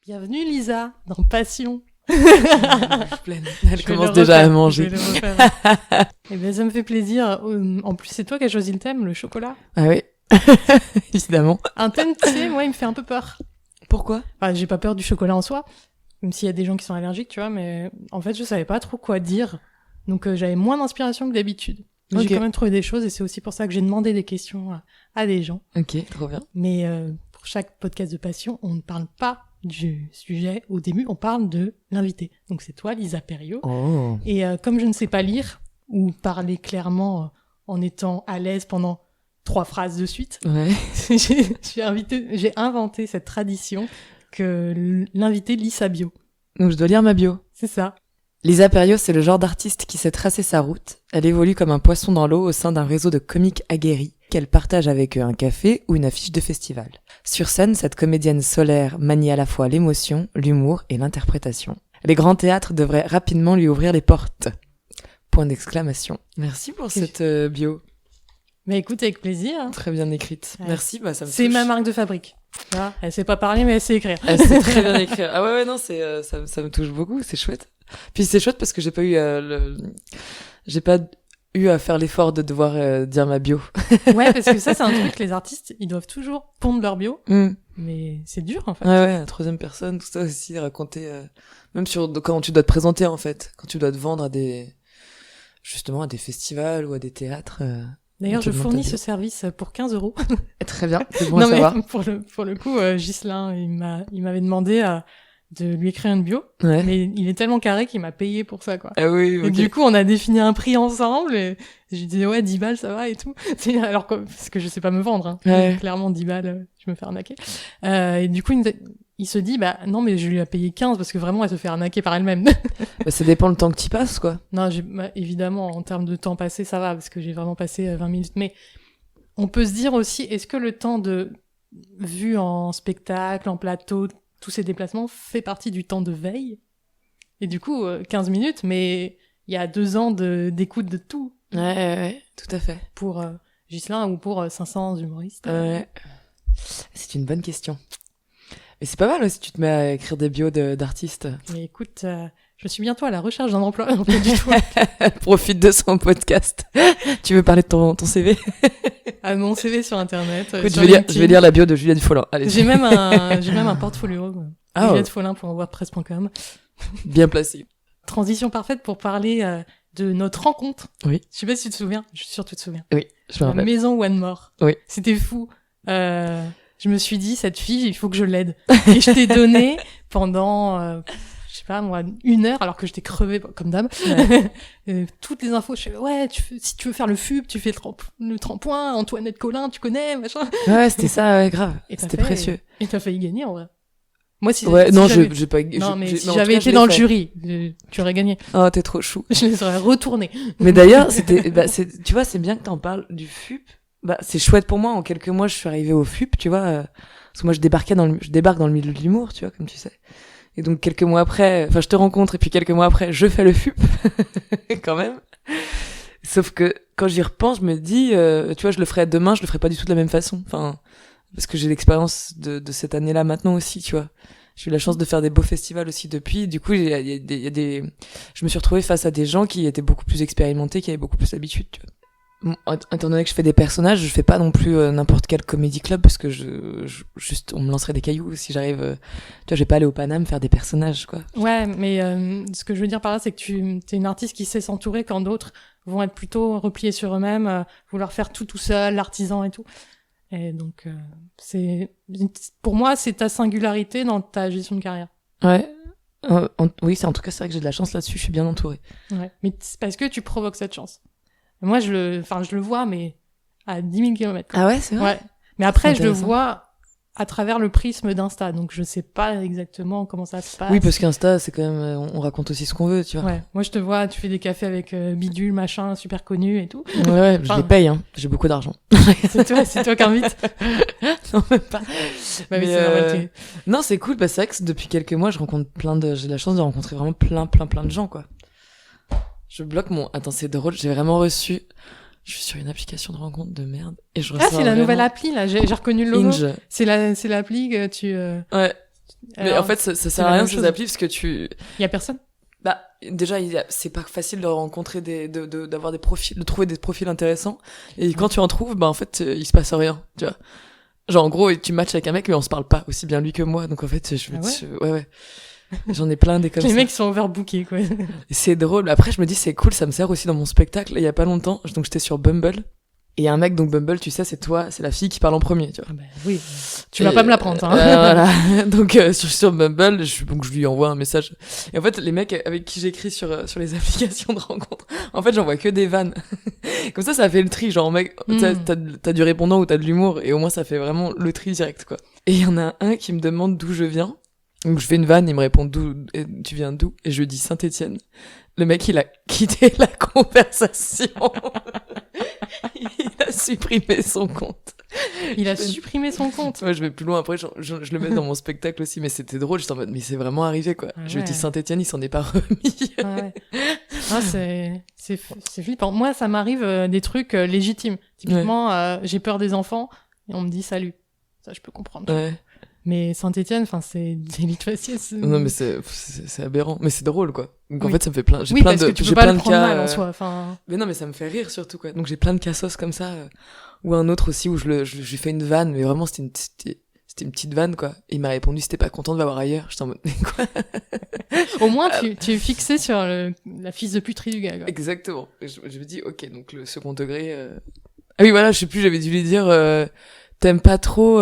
Bienvenue Lisa, dans Passion. Elle commence déjà à manger. Eh ben, ça me fait plaisir. En plus, c'est toi qui as choisi le thème, le chocolat. Ah oui, évidemment. Un thème, tu sais, moi, il me fait un peu peur. Pourquoi ? Enfin, j'ai pas peur du chocolat en soi, même s'il y a des gens qui sont allergiques, tu vois, mais en fait, je savais pas trop quoi dire. Donc, j'avais moins d'inspiration que d'habitude. Mais J'ai quand même trouvé des choses et c'est aussi pour ça que j'ai demandé des questions à des gens. Ok, trop bien. Mais pour chaque podcast de Passion, on ne parle pas du sujet au début, on parle de l'invité. Donc c'est toi, Lisa Perriot. Oh. Et comme je ne sais pas lire ou parler clairement en étant à l'aise pendant 3 phrases de suite, Ouais. j'ai inventé cette tradition que l'invité lit sa bio. Donc je dois lire ma bio. C'est ça. Lisa Perriot, c'est le genre d'artiste qui sait tracer sa route. Elle évolue comme un poisson dans l'eau au sein d'un réseau de comiques aguerris qu'elle partage avec eux un café ou une affiche de festival. Sur scène, cette comédienne solaire manie à la fois l'émotion, l'humour et l'interprétation. Les grands théâtres devraient rapidement lui ouvrir les portes. Point d'exclamation. Merci pour cette bio. Mais écoute, avec plaisir. Très bien écrite. Ouais. Merci, ça me C'est touche. ma marque de fabrique. Ah, elle sait pas parler, mais elle sait écrire. Elle sait très bien écrire. Ah ouais, non, ça me touche beaucoup, c'est chouette. Puis c'est chouette parce que j'ai pas eu à faire l'effort de devoir dire ma bio. Ouais, parce que ça, c'est un truc, les artistes, ils doivent toujours pondre leur bio. Mais c'est dur, en fait. Ouais, la troisième personne, tout ça aussi, raconter, même quand tu dois te présenter, en fait, quand tu dois te vendre à des festivals ou à des théâtres. D'ailleurs, je fournis ce service pour 15 €. Très bien, c'est bon à savoir. Pour le coup, Ghislain, il m'avait demandé de lui écrire une bio. Ouais. Mais il est tellement carré qu'il m'a payé pour ça, quoi. Ah oui, ok. Et du coup, on a défini un prix ensemble et je lui disais, ouais, 10 balles, ça va et tout. Alors, parce que je sais pas me vendre, hein. Ouais. Clairement, 10 balles, je me fais arnaquer. Et du coup, il se dit, bah, non, mais je lui ai payé 15 parce que vraiment, elle se fait arnaquer par elle-même. Bah, ça dépend le temps que tu passes, quoi. Non, évidemment, en termes de temps passé, ça va parce que j'ai vraiment passé 20 minutes. Mais on peut se dire aussi, est-ce que le temps de vue en spectacle, en plateau, tous ces déplacements fait partie du temps de veille? Et du coup, 15 minutes, mais il y a 2 ans d'écoute de tout. Ouais, tout à fait. Pour Ghislain ou pour 500 humoristes. Ouais. C'est une bonne question. Mais c'est pas mal aussi, tu te mets à écrire des bios d'artistes. Mais écoute, je suis bientôt à la recherche d'un emploi. Non, pas du tout. Profite de son podcast. Tu veux parler de ton CV? Mon CV sur Internet. Écoute, sur je vais lire la bio de Juliette Follin. Allez. J'ai même un portfolio. JulietteFollin.wordpress.com. Bien placé. Transition parfaite pour parler de notre rencontre. Oui. Je sais pas si tu te souviens. Je suis sûre que tu te souviens. Oui, je me La rappelle. maison One More. Oui. C'était fou. Je me suis dit, cette fille, il faut que je l'aide. Et je t'ai donné pendant, je sais pas moi, 1 heure, alors que j'étais crevée comme d'hab. Ouais. Toutes les infos, je fais, ouais, si tu veux faire le FUP, tu fais le tremplin, Antoinette Collin, tu connais, machin. Ouais, c'était ça, ouais, grave. C'était précieux. Et t'as failli gagner, en vrai. Moi, si j'ai pas. Non, mais si j'avais été dans le jury, tu aurais gagné. Oh, t'es trop chou. Je les aurais retournés. Mais d'ailleurs, tu vois, c'est bien que t'en parles du FUP. Bah, c'est chouette pour moi. En quelques mois, je suis arrivée au FUP, tu vois. Parce que moi, je débarque dans le milieu de l'humour, tu vois, comme tu sais. Et donc, quelques mois après, je te rencontre, et puis quelques mois après, je fais le FUP. Quand même. Sauf que, quand j'y repense, je me dis, tu vois, je le ferai demain, je le ferai pas du tout de la même façon. Enfin, parce que j'ai l'expérience de cette année-là maintenant aussi, tu vois. J'ai eu la chance de faire des beaux festivals aussi depuis. Du coup, je me suis retrouvée face à des gens qui étaient beaucoup plus expérimentés, qui avaient beaucoup plus d'habitude, tu vois. Étant donné que je fais des personnages, je fais pas non plus n'importe quel comédie club parce que juste on me lancerait des cailloux si j'arrive. Tu vois, je vais pas aller au Paname faire des personnages, quoi. Ouais, mais ce que je veux dire par là, c'est que t'es une artiste qui sait s'entourer quand d'autres vont être plutôt repliés sur eux-mêmes, vouloir faire tout seul, l'artisan et tout. Et donc, pour moi, c'est ta singularité dans ta gestion de carrière. Ouais. Oui, en tout cas, c'est vrai que j'ai de la chance là-dessus, je suis bien entourée. Ouais. Mais c'est parce que tu provoques cette chance. Moi, je le vois, mais à 10 000 km. Ah ouais, c'est vrai? Ouais. Mais après, je le vois à travers le prisme d'Insta, donc je sais pas exactement comment ça se passe. Oui, parce qu'Insta, c'est quand même, on raconte aussi ce qu'on veut, tu vois. Ouais. Moi, je te vois, tu fais des cafés avec Bidule, machin, super connu et tout. Ouais, je les paye, hein. J'ai beaucoup d'argent. c'est toi qui invites. Non, même pas. Bah, mais c'est normal. Non, c'est cool. Bah, c'est vrai que depuis quelques mois, j'ai la chance de rencontrer vraiment plein de gens, quoi. Je bloque attends, c'est drôle, j'ai vraiment reçu, je suis sur une application de rencontre de merde, et je reçois c'est la nouvelle appli, là, j'ai reconnu le logo. Inge. C'est l'appli que tu, Ouais. Mais Alors, en fait, ça c'est sert la à rien même ces chose. applis parce que tu... Il y a personne. Bah, déjà, c'est pas facile de rencontrer d'avoir des profils, de trouver des profils intéressants. Et quand tu en trouves, bah, en fait, il se passe rien, tu vois. Genre, en gros, tu matches avec un mec, mais on se parle pas aussi bien lui que moi. Donc, en fait, ouais. J'en ai plein des comme Les ça. mecs sont overbookés, quoi. Et c'est drôle. Après, je me dis, c'est cool, ça me sert aussi dans mon spectacle. Il y a pas longtemps, donc j'étais sur Bumble. Et il y a un mec, donc Bumble, tu sais, c'est toi, c'est la fille qui parle en premier, tu vois. Ah bah oui. Tu vas pas me l'apprendre, hein. Voilà. Donc sur Bumble, donc je lui envoie un message. Et en fait, les mecs avec qui j'écris sur les applications de rencontres, en fait, j'envoie que des vannes. Comme ça fait le tri. Genre, mec, t'as du répondant ou t'as de l'humour, et au moins ça fait vraiment le tri direct, quoi. Et il y en a un qui me demande d'où je viens. Donc je fais une vanne, il me répond tu viens d'où? Et je lui dis Saint-Étienne. Le mec, il a quitté la conversation. Il a supprimé son compte. Il a supprimé son compte. Ouais, je vais plus loin. Après, je le mets dans mon spectacle aussi, mais c'était drôle. J'étais en mode, mais c'est vraiment arrivé, quoi. Ah Je ouais. dis Saint-Étienne, il s'en est pas remis. Ah ouais. Ah, c'est flippant. Moi, ça m'arrive des trucs légitimes. Typiquement, j'ai peur des enfants et on me dit salut. Ça, je peux comprendre. Ouais. Mais Saint-Étienne, enfin, c'est limite facile. Non, mais c'est aberrant. Mais c'est drôle, quoi. Donc, en Oui. fait, ça me fait plein, j'ai Oui, plein parce de, que tu j'ai peux pas plein le de prendre cas, mal en soi. Enfin, mais non, mais ça me fait rire surtout, quoi. Donc j'ai plein de cassos comme ça, ou un autre aussi où je lui fais une vanne, mais vraiment c'était une petite vanne, quoi. Et il m'a répondu, c'était pas content de m'avoir ailleurs. J'étais en mode, mais quoi? au moins, tu es fixé sur la fils de puterie du gars, quoi. Exactement. Et je me dis, ok, donc le second degré, ah oui, voilà, je sais plus, j'avais dû lui dire, t'aimes pas trop,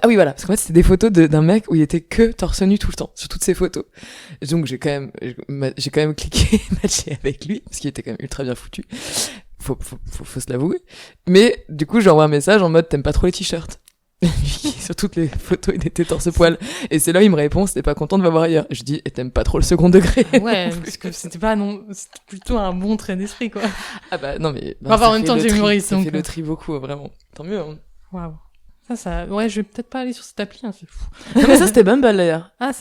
ah oui, voilà, parce qu'en fait, c'était des photos d'un mec où il était que torse nu tout le temps, sur toutes ses photos. Et donc, j'ai quand même cliqué matcher avec lui, parce qu'il était quand même ultra bien foutu. Faut se l'avouer. Mais, du coup, j'envoie un message en mode, t'aimes pas trop les t-shirts? Sur toutes les photos, il était torse-poil. Et c'est là, il me répond, c'était pas content de m'avoir ailleurs. Et je dis, et t'aimes pas trop le second degré? Ouais, parce que c'était plutôt un bon trait d'esprit, quoi. Ah bah, non, mais... Enfin, en même temps, t'es humoriste, ça donc... fait le tri beaucoup, vraiment. Tant mieux, hein. Waouh. Ouais, je vais peut-être pas aller sur cette appli, hein, c'est fou. Non, mais ça, c'était Bumble, d'ailleurs. Ah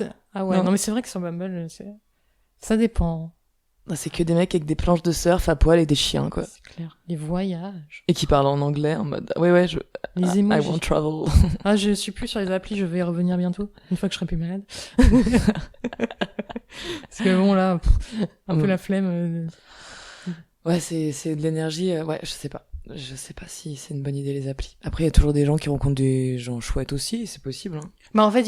ouais, non, mais c'est vrai que sur Bumble, ça dépend. C'est que des mecs avec des planches de surf à poil et des chiens, quoi. C'est clair. Les voyages. Et qui parlent en anglais, en mode, ouais, Les I emojis. won't travel. Ah, je suis plus sur les applis, je vais y revenir bientôt, une fois que je serai plus malade. Parce que bon, là, un peu la flemme. Ouais, c'est de l'énergie, ouais, je sais pas. Je sais pas si c'est une bonne idée, les applis. Après, il y a toujours des gens qui rencontrent des gens chouettes aussi, c'est possible, hein. Bah, en fait,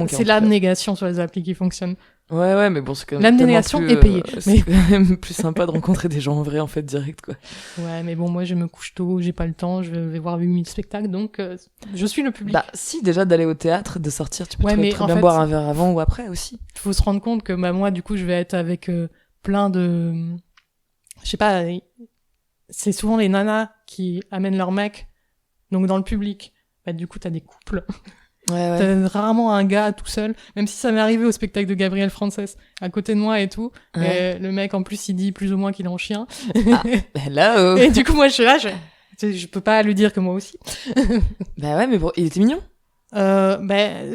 c'est l'abnégation sur les applis qui fonctionne. Ouais, mais bon, c'est quand même l'abnégation est payée. C'est quand même plus sympa de rencontrer des gens en vrai, en fait, direct, quoi. Ouais, mais bon, moi, je me couche tôt, j'ai pas le temps, je vais voir 8000 spectacles, donc je suis le public. Bah, si, déjà, d'aller au théâtre, de sortir, tu peux très bien fait, boire un verre avant ou après aussi. Il faut se rendre compte que, bah, moi, du coup, je vais être avec plein de... Je sais pas, c'est souvent les nanas qui amènent leurs mecs, donc dans le public. Bah, du coup, t'as des couples. Ouais. T'as rarement un gars tout seul, même si ça m'est arrivé au spectacle de Gabriel Frances, à côté de moi et tout. Ouais. Et le mec, en plus, il dit plus ou moins qu'il est en chien. Ah, hello. Et du coup, moi, je suis là, je peux pas lui dire que moi aussi. Bah ouais, mais bon, il était mignon.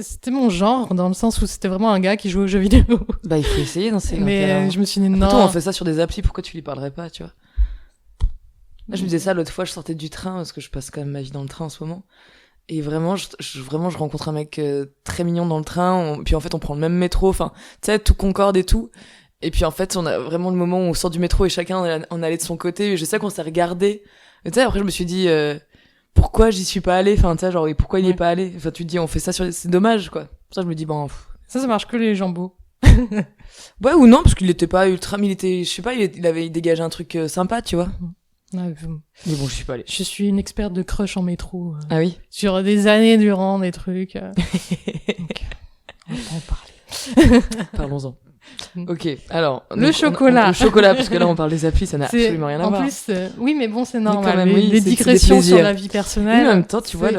C'était mon genre, dans le sens où c'était vraiment un gars qui jouait aux jeux vidéo. Bah, il faut essayer dans ces Mais je me suis dit, non. Pourtant, on fait ça sur des applis, pourquoi tu lui parlerais pas, tu vois? Là, je me disais ça l'autre fois, je sortais du train, parce que je passe quand même ma vie dans le train en ce moment. Et vraiment, je rencontre un mec très mignon dans le train, puis en fait, on prend le même métro, enfin, tu sais, tout concorde et tout. Et puis en fait, on a vraiment le moment où on sort du métro et chacun en allait de son côté. Et je sais qu'on s'est regardé. Et tu sais, après, je me suis dit, pourquoi j'y suis pas allé? Enfin, tu sais, genre, et pourquoi il y est pas allé? Enfin, tu te dis, on fait ça c'est dommage, quoi. Pour ça, je me dis, bon, ça marche que les gens beaux. Ouais, ou non, parce qu'il était pas ultra, mais je sais pas, il dégageait un truc sympa, tu vois. Ouais, mais bon, je suis pas allée. Je suis une experte de crush en métro. Ah oui? Sur des années durant, des trucs. Donc, on va pas en parler. Parlons-en. Ok, alors. Le chocolat. Le chocolat, parce que là, on parle des applis, ça n'a absolument rien à voir. En plus, oui, mais bon, c'est normal. Même, oui, des digressions sur la vie personnelle. Mais en même temps, tu vois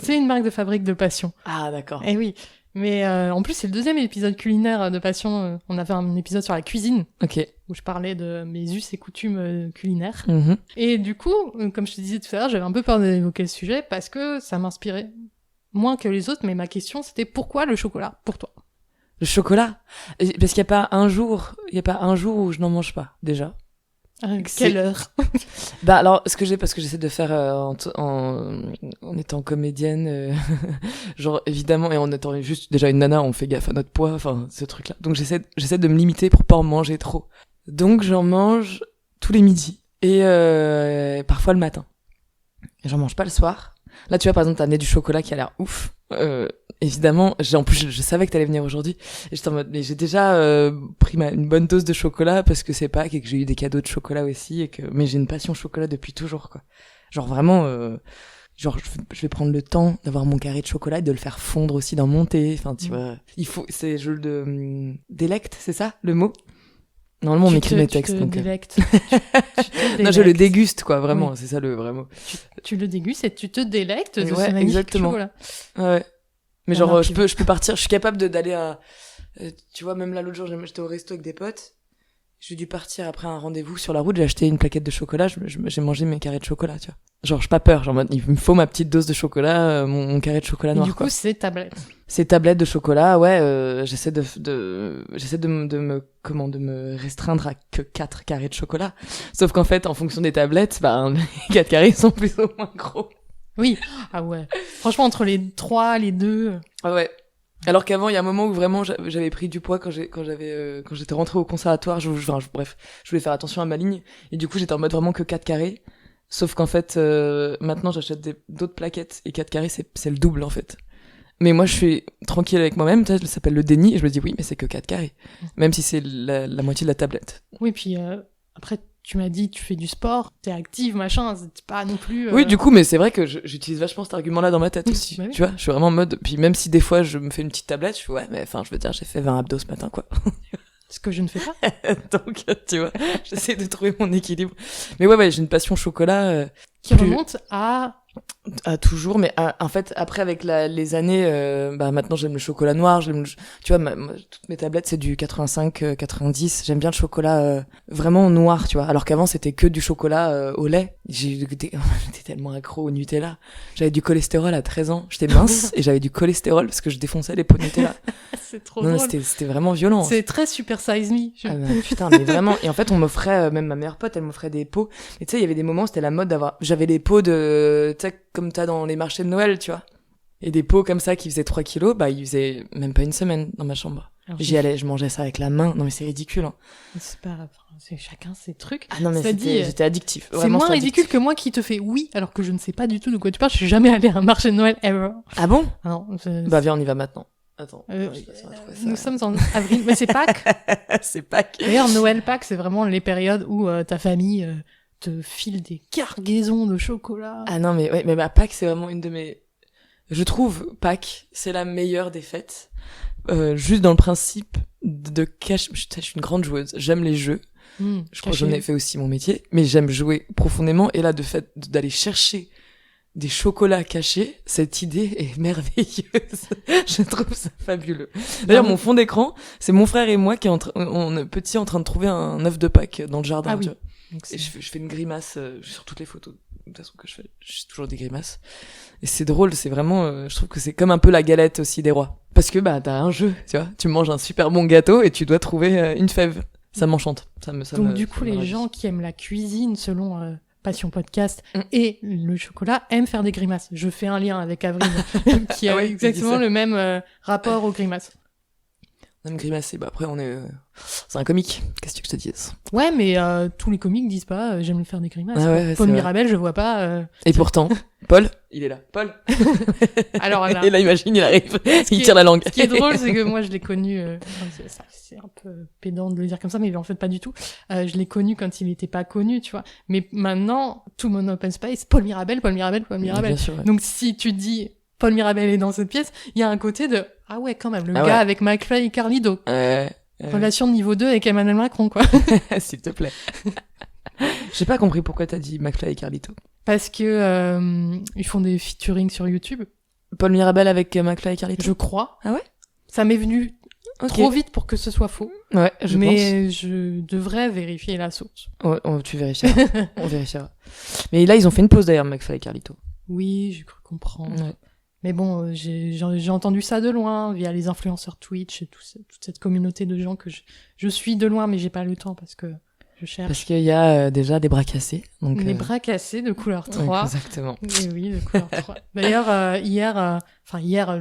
C'est une marque de fabrique de passion. Ah, d'accord. Eh oui. Mais en plus, c'est le deuxième épisode culinaire de Passion. On avait un épisode sur la cuisine. Ok. Où je parlais de mes us et coutumes culinaires. Mm-hmm. Et du coup, comme je te disais tout à l'heure, j'avais un peu peur d'évoquer le sujet parce que ça m'inspirait moins que les autres. Mais ma question, c'était pourquoi le chocolat pour toi? Le chocolat? Parce qu'il n'y a pas un jour où je n'en mange pas, déjà. Quelle heure? Bah alors, parce que j'essaie de faire en étant comédienne, genre évidemment, et en étant juste déjà une nana, on fait gaffe à notre poids, enfin ce truc-là. Donc j'essaie de me limiter pour pas en manger trop. Donc j'en mange tous les midis et parfois le matin. Et j'en mange pas le soir. Là, tu vois, par exemple, t'as amené du chocolat qui a l'air ouf. Évidemment, en plus, je savais que t'allais venir aujourd'hui. Et j'étais en mode, mais j'ai déjà pris une bonne dose de chocolat parce que c'est Pâques et que j'ai eu des cadeaux de chocolat aussi. Mais j'ai une passion chocolat depuis toujours, quoi. Genre vraiment, genre je vais prendre le temps d'avoir mon carré de chocolat et de le faire fondre aussi dans mon thé. Enfin, tu vois, c'est je le délecte, c'est ça, le mot? Normalement, on écrit mes textes. Tu te donc, délectes. Non, je le déguste, quoi, vraiment. Oui. C'est ça le vrai mot. Tu le dégustes et tu te délectes de ce ouais, magnifique exactement. chocolat. Ouais. Mais genre, je peux partir, je suis capable d'aller à, tu vois, même là, l'autre jour, j'étais au resto avec des potes. J'ai dû partir après un rendez-vous sur la route, j'ai acheté une plaquette de chocolat, j'ai mangé mes carrés de chocolat, tu vois. Genre, j'ai pas peur, genre, il me faut ma petite dose de chocolat, mon carré de chocolat noir, et du coup, quoi. c'est tablette. Ces tablettes de chocolat, ouais, j'essaie de me restreindre à que 4 carrés de chocolat. Sauf qu'en fait, en fonction des tablettes, bah, les 4 carrés sont plus ou moins gros. Oui. Ah ouais. Franchement, entre les 3, les 2. Ah ouais. Alors qu'avant, il y a un moment où vraiment j'avais pris du poids quand j'étais rentrée au conservatoire, bref, je voulais faire attention à ma ligne et du coup, j'étais en mode vraiment que 4 carrés. Sauf qu'en fait, maintenant, j'achète d'autres plaquettes et 4 carrés, c'est le double en fait. Mais moi, je suis tranquille avec moi-même, ça s'appelle le déni et je me dis oui, mais c'est que 4 carrés. Même si c'est la moitié de la tablette. Oui, puis après, tu m'as dit tu fais du sport, t'es active, machin, c'est pas non plus... Oui, du coup, mais c'est vrai que j'utilise vachement cet argument-là dans ma tête aussi. Bah oui. Tu vois, je suis vraiment en mode... Puis même si des fois, je me fais une petite tablette, je fais ouais, mais enfin, je veux dire, j'ai fait 20 abdos ce matin, quoi. Ce que je ne fais pas. Donc, tu vois, j'essaie de trouver mon équilibre. Mais ouais, j'ai une passion chocolat... qui remonte à toujours, mais en fait après avec les années, bah maintenant j'aime le chocolat noir, tu vois, toutes mes tablettes c'est du 85, 90, j'aime bien le chocolat vraiment noir, tu vois, alors qu'avant c'était que du chocolat au lait. J'étais tellement accro au Nutella, j'avais du cholestérol à 13 ans, j'étais mince et j'avais du cholestérol parce que je défonçais les pots de Nutella. C'est trop drôle. C'était vraiment violent. C'est très Super Size Me. Ah bah, putain, mais vraiment. Et en fait, on m'offrait, même ma meilleure pote, elle m'offrait des pots. Et tu sais, il y avait des moments, c'était la mode j'avais des pots tu sais, comme t'as dans les marchés de Noël, tu vois. Et des pots comme ça qui faisaient 3 kilos, bah, ils faisaient même pas une semaine dans ma chambre. Alors, j'y allais, je mangeais ça avec la main. Non, mais c'est ridicule, hein. C'est pas, c'est chacun ses trucs. Ah non, mais c'était addictif. C'est moins ridicule que moi qui te fais oui, alors que je ne sais pas du tout de quoi tu parles. Je suis jamais allée à un marché de Noël ever. Ah bon? Non. Bah, viens, on y va maintenant. Attends. Nous sommes en avril, mais c'est Pâques. C'est Pâques. D'ailleurs, Noël, Pâques, c'est vraiment les périodes où ta famille te file des cargaisons de chocolat. Ah non, mais ouais, mais bah, Pâques, c'est vraiment une de mes... Je trouve Pâques, c'est la meilleure des fêtes. Juste dans le principe de cache... Je suis une grande joueuse. J'aime les jeux. Je crois que j'en ai fait aussi mon métier. Mais j'aime jouer profondément. Et là, d'aller chercher des chocolats cachés, cette idée est merveilleuse. Je trouve ça fabuleux. D'ailleurs, mon fond d'écran, c'est mon frère et moi qui on est petits en train de trouver un œuf de Pâques dans le jardin. Ah oui. Tu vois. Et je fais une grimace sur toutes les photos. De toute façon que je fais toujours des grimaces. Et c'est drôle, c'est vraiment, je trouve que c'est comme un peu la galette aussi des rois. Parce que bah t'as un jeu, tu vois. Tu manges un super bon gâteau et tu dois trouver une fève. Ça m'enchante. Donc du coup, les gens qui aiment la cuisine selon Passion Podcast et le chocolat aiment faire des grimaces. Je fais un lien avec Avril qui a exactement le même rapport aux grimaces. On aime grimacer, bah après c'est un comique, qu'est-ce que je te dise. Ouais, mais tous les comiques disent pas j'aime faire des grimaces. Ah ouais, Paul Mirabel, je vois pas. Et pourtant, Paul, il est là. Paul. Alors là. Et là, imagine, il arrive, il tire la langue. Ce qui est drôle, c'est que moi, je l'ai connu. C'est un peu pédant de le dire comme ça, mais en fait pas du tout. Je l'ai connu quand il était pas connu, tu vois. Mais maintenant, tout mon open space, Paul Mirabel. Bien sûr, ouais. Donc si tu dis Paul Mirabel est dans cette pièce, il y a un côté de ah ouais quand même, le gars avec McFly et Carlito. Relation de niveau 2 avec Emmanuel Macron, quoi. S'il te plaît. J'ai pas compris pourquoi t'as dit McFly et Carlito. Parce que ils font des featuring sur YouTube. Paul Mirabel avec McFly et Carlito. Je crois. Ah ouais. Ça m'est venu trop vite pour que ce soit faux. Ouais, mais je devrais vérifier la source. Tu vérifieras. On vérifiera. Mais là, ils ont fait une pause d'ailleurs, McFly et Carlito. Oui, j'ai cru comprendre. Ouais. Mais bon, j'ai entendu ça de loin, via les influenceurs Twitch et toute cette communauté de gens que je suis de loin, mais j'ai pas le temps parce que Je cherche. Parce qu'il y a déjà des bras cassés. Donc, Les bras cassés de couleur 3. Exactement. Et oui, de couleur 3. D'ailleurs, hier,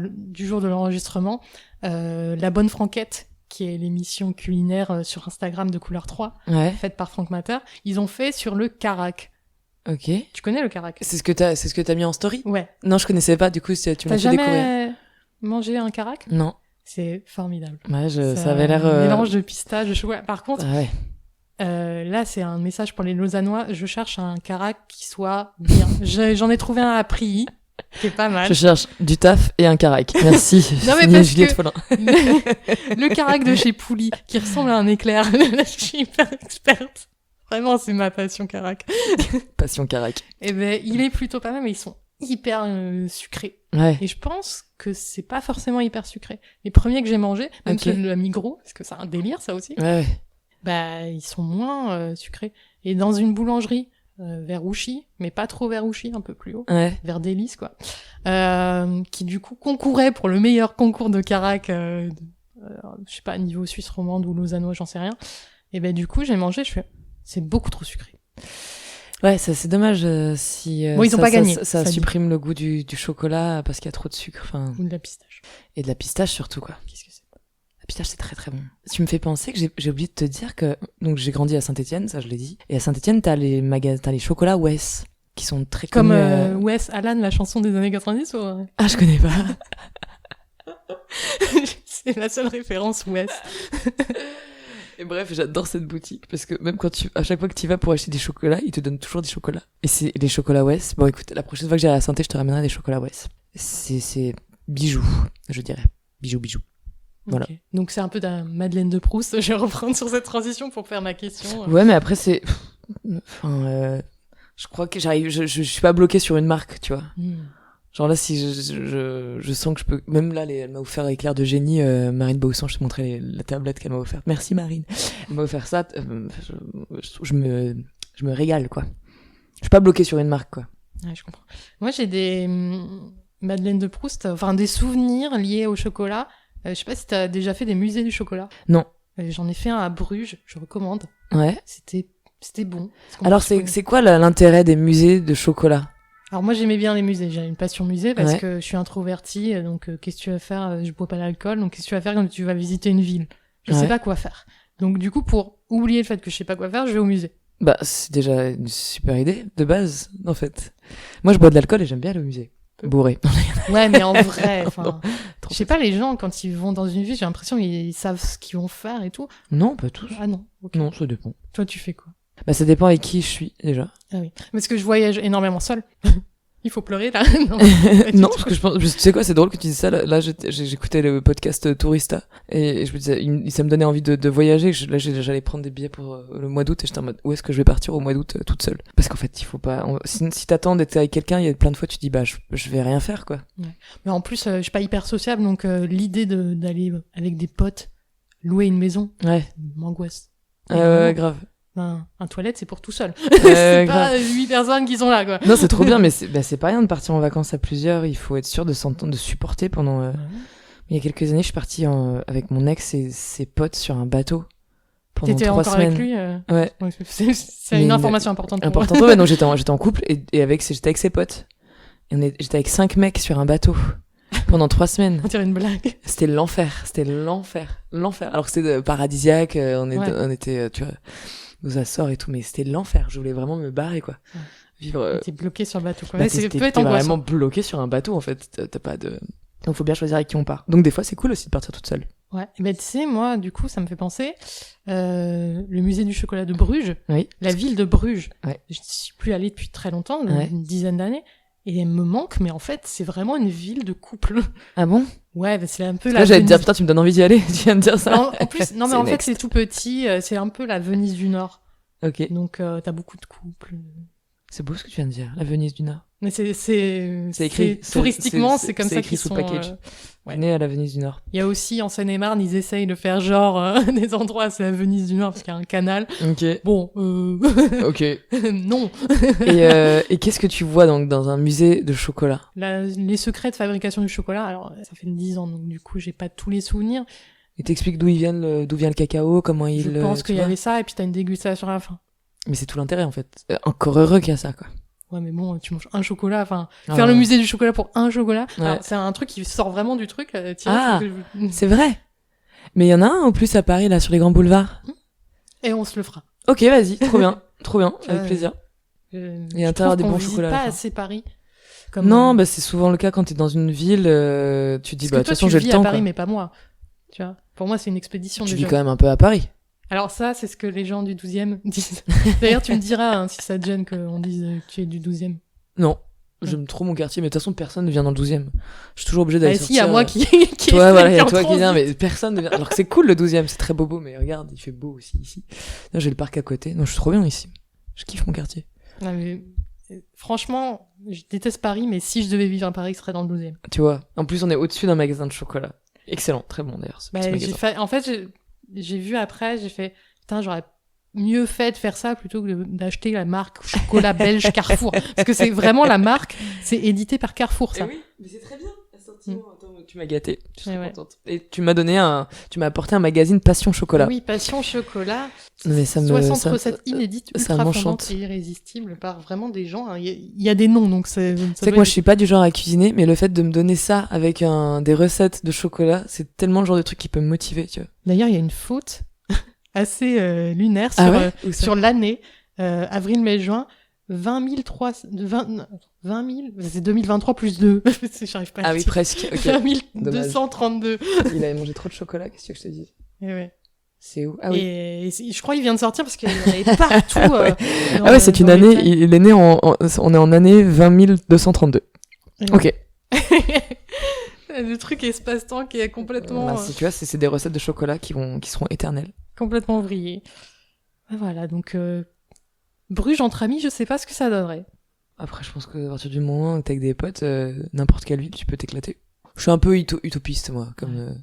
du jour de l'enregistrement, La Bonne Franquette, qui est l'émission culinaire sur Instagram de couleur 3, Ouais. faite par Franck Matter, ils ont fait sur le carac. Ok. Tu connais le carac? C'est ce que t'as mis en story? Ouais. Non, je connaissais pas. Du coup, tu me T'as l'as fait découvrir. jamais mangé un carac? Non. C'est formidable. Ouais, C'est ça avait l'air. un mélange de pistache, de chocolat. Par contre, Ah ouais. là, c'est un message pour les Lausannois. Je cherche un carac qui soit bien. J'en ai trouvé un à Prilly, qui est pas mal. Je cherche du taf et un carac. Merci. Non, mais Signé parce Juliette que- Follin. Le carac de chez Pouli, qui ressemble à un éclair. Je suis hyper experte. Vraiment, c'est ma passion carac. Passion carac. Et ben, il est plutôt pas mal, mais ils sont hyper sucrés. Ouais. Et je pense que c'est pas forcément hyper sucré. Les premiers que j'ai mangés, même Ok. ceux de la Migros, parce que c'est un délire ça aussi, Ouais. bah ils sont moins sucrés. Et dans une boulangerie vers Ouchy, mais pas trop vers Ouchy, un peu plus haut, Ouais. vers Délice quoi, qui du coup concourait pour le meilleur concours de carac, je sais pas, niveau suisse romande ou lausannois, j'en sais rien. Et ben du coup j'ai mangé, je fais, c'est beaucoup trop sucré. Ouais, ça c'est dommage si Bon, ils ont pas gagné, ça ça dit. supprime le goût du chocolat parce qu'il y a trop de sucre, enfin Ou de la pistache. et de la pistache surtout quoi. Qu'est-ce que c'est? La pistache c'est très très bon. Tu me fais penser que j'ai oublié de te dire que donc j'ai grandi à Saint-Étienne, ça je l'ai dit. Et à Saint-Étienne, t'as les chocolats Wes qui sont très Comme connus. Wes Allan, la chanson des années 90 ou... Ah, je connais pas. C'est la seule référence Wes. Et bref, j'adore cette boutique parce que même à chaque fois que tu vas pour acheter des chocolats, ils te donnent toujours des chocolats. Et c'est les chocolats Wes. Bon, écoute, la prochaine fois que j'irai à Saint-Étienne, je te ramènerai des chocolats Wes. C'est bijoux, je dirais. Bijoux. Voilà. Ok. Donc c'est un peu d'un Madeleine de Proust. Je vais reprendre sur cette transition pour faire ma question. Ouais, mais après c'est, enfin, je crois que je suis pas bloquée sur une marque, tu vois. Genre là, si je sens que je peux, même là, elle m'a offert Éclair de génie, Marine Bausson, je te montrais la tablette qu'elle m'a offerte. Merci Marine. Elle m'a offert ça, je me régale, quoi. Je suis pas bloquée sur une marque, quoi. Ouais, je comprends. Moi, j'ai des Madeleine de Proust, enfin des souvenirs liés au chocolat. Je sais pas si t'as déjà fait des musées du chocolat. Non. J'en ai fait un à Bruges, je recommande. Ouais. C'était bon. Alors c'est quoi l'intérêt des musées de chocolat? Alors moi j'aimais bien les musées, j'ai une passion musée parce Ouais. que je suis introvertie, donc qu'est-ce que tu vas faire? Je bois pas d'alcool, donc qu'est-ce que tu vas faire quand tu vas visiter une ville? Je sais Ouais. pas quoi faire. Donc du coup pour oublier le fait que je sais pas quoi faire, je vais au musée. Bah, c'est déjà une super idée, de base, en fait. Moi, je bois de l'alcool et j'aime bien aller au musée. Bourré. Ouais mais en vrai, Non, enfin, je sais pas, les gens quand ils vont dans une ville, j'ai l'impression qu'ils savent ce qu'ils vont faire et tout. Non, pas tous. Ah non, ok. Non, ça dépend. Toi tu fais quoi? Bah, ça dépend avec qui je suis, déjà. Ah oui. Parce que je voyage énormément seule. Il faut pleurer là. Non, Non, parce que je pense, tu sais quoi, c'est drôle que tu dises ça. Là, j'écoutais le podcast Tourista et je me disais, ça me donnait envie de voyager. J'allais prendre des billets pour le mois d'août et j'étais en mode, où est-ce que je vais partir au mois d'août toute seule? Parce qu'en fait, il faut pas, si t'attends d'être avec quelqu'un, il y a plein de fois, tu te dis, bah, je vais rien faire, quoi. Mais en plus, je suis pas hyper sociable, donc l'idée d'aller avec des potes louer une maison Ouais. m'angoisse. Ouais, grave. Un toilette, c'est pour tout seul. C'est grave. pas 8 personnes qui sont là, quoi. Non, c'est trop bien, mais c'est pas rien de partir en vacances à plusieurs. Il faut être sûr de s'entendre, de supporter pendant. Il y a quelques années, je suis partie avec mon ex et ses potes sur un bateau pendant T'étais 3 encore semaines. avec lui Ouais. C'est une information importante pour Important. Ouais, donc j'étais en couple et j'étais avec ses potes. Et j'étais avec 5 mecs sur un bateau pendant 3 semaines. On dirait une blague. C'était l'enfer. Alors que c'était paradisiaque. On était, tu vois, aux Açores et tout, mais c'était l'enfer. Je voulais vraiment me barrer, quoi. Ouais. Vivre. T'es bloqué sur le bateau, quoi. Bah, Ouais, c'est t'es peut être angoissant. vraiment bloqué sur un bateau, en fait. T'as pas de. Donc faut bien choisir avec qui on part. Donc des fois, c'est cool aussi de partir toute seule. Ouais. Ben tu sais, moi, du coup, ça me fait penser le musée du chocolat de Bruges, Oui. la ville de Bruges. Ouais. Je suis plus allée depuis très longtemps, Ouais. une dizaine d'années, et elle me manque. Mais en fait, c'est vraiment une ville de couple. Ah bon? Ouais, ben, c'est un peu Là, la. j'allais te dire, Venise- putain, tu me donnes envie d'y aller. Tu viens de dire ça. En plus, non, mais C'est en fait, next. c'est tout petit. C'est un peu la Venise du Nord. Ok. Donc, t'as beaucoup de couples. C'est beau ce que tu viens de dire. La Venise du Nord. Mais c'est écrit. touristiquement, c'est comme ça écrit qu'ils sous sont. package. Ouais. Né à la Venise du Nord. Il y a aussi en Seine-et-Marne, ils essayent de faire genre des endroits, c'est la Venise du Nord parce qu'il y a un canal. Ok. Bon, Ok. Et, non. et qu'est-ce que tu vois donc dans un musée de chocolat? Les secrets de fabrication du chocolat. Alors, ça fait 10 ans, donc du coup, j'ai pas tous les souvenirs. Et t'expliques d'où vient le cacao, comment il... Je pense tu qu'il y vois. avait ça, et puis t'as une dégustation à la fin. Mais c'est tout l'intérêt, en fait. Encore heureux qu'il y a ça, quoi. Ouais, mais bon, tu manges un chocolat, enfin, Ah faire ouais. le musée du chocolat pour un chocolat. Ouais. Alors, c'est un truc qui sort vraiment du truc, tiens, Ah, faut que c'est vrai. Mais il y en a un, en plus, à Paris, là, sur les grands boulevards. Et on se le fera. Ok, vas-y, trop bien. Trop bien, avec Ouais. plaisir. Je Et à l'intérieur trouve des qu'on bons visite chocolats, à la pas fin. assez Paris. Comme, Non, bah c'est souvent le cas quand t'es dans une ville, tu te dis, parce bah de que toute toi, façon tu j'ai vis le temps, à Paris, quoi. mais pas moi. Tu vois, pour moi, c'est une expédition Tu déjà. vis quand même un peu à Paris. Alors ça, c'est ce que les gens du 12e disent. D'ailleurs, tu me diras hein, si ça te gêne qu'on dise que tu es du 12e. Non, j'aime trop mon quartier, mais de toute façon personne ne vient dans le 12e. Je suis toujours obligée d'aller Ah, si, il y a sortir, moi qui Toi, essaie, voilà, il y a qui toi en qui viens, transit. mais personne ne vient. Alors que c'est cool le 12e, c'est très bobo, mais regarde, il fait beau aussi ici. Là, j'ai le parc à côté. Non, je suis trop bien ici. Je kiffe mon quartier. Non, mais, franchement, je déteste Paris, mais si je devais vivre à Paris, ce serait dans le 12e. Tu vois. En plus, on est au-dessus d'un magasin de chocolat. Excellent, très bon d'ailleurs, ce petit magasin. En fait, j'ai vu après, j'ai fait, putain, j'aurais mieux fait de faire ça plutôt que d'acheter la marque chocolat belge Carrefour. Parce que c'est vraiment la marque, c'est édité par Carrefour, ça. Eh oui, mais c'est très bien. Attends, tu m'as gâté. Je suis Eh trop ouais. contente. Et tu m'as apporté un magazine Passion Chocolat. Oui, Passion Chocolat. Non, mais ça me- 60 ça- recettes inédites, ça ultra m'enchante. fondantes et irrésistibles par vraiment des gens. hein. Il y a des noms, donc c'est. Tu sais que moi je suis pas du genre à cuisiner, mais le fait de me donner ça avec des recettes de chocolat, c'est tellement le genre de truc qui peut me motiver, tu vois. D'ailleurs, il y a une faute assez lunaire Ah sur, ouais Où ça sur l'année, avril, mai, juin. 20 000, c'est 2023 plus 2. J'arrive pas à Ah le oui, dire. presque. Ok. 20 Dommage. 232. Il avait mangé trop de chocolat, qu'est-ce que je te dis? Et ouais. C'est où? Ah oui. Et je crois qu'il vient de sortir parce qu'il y en avait partout. Ah ouais, c'est une année, il est né on est en année 20 232. Ok. Le truc espace-temps qui est complètement, Bah, tu vois, c'est des recettes de chocolat qui seront éternelles. complètement vrillé. Voilà, donc Bruges entre amis, je sais pas ce que ça donnerait. Après, je pense qu'à partir du moment où t'es avec des potes, n'importe quelle ville, tu peux t'éclater. Je suis un peu utopiste, moi, comme...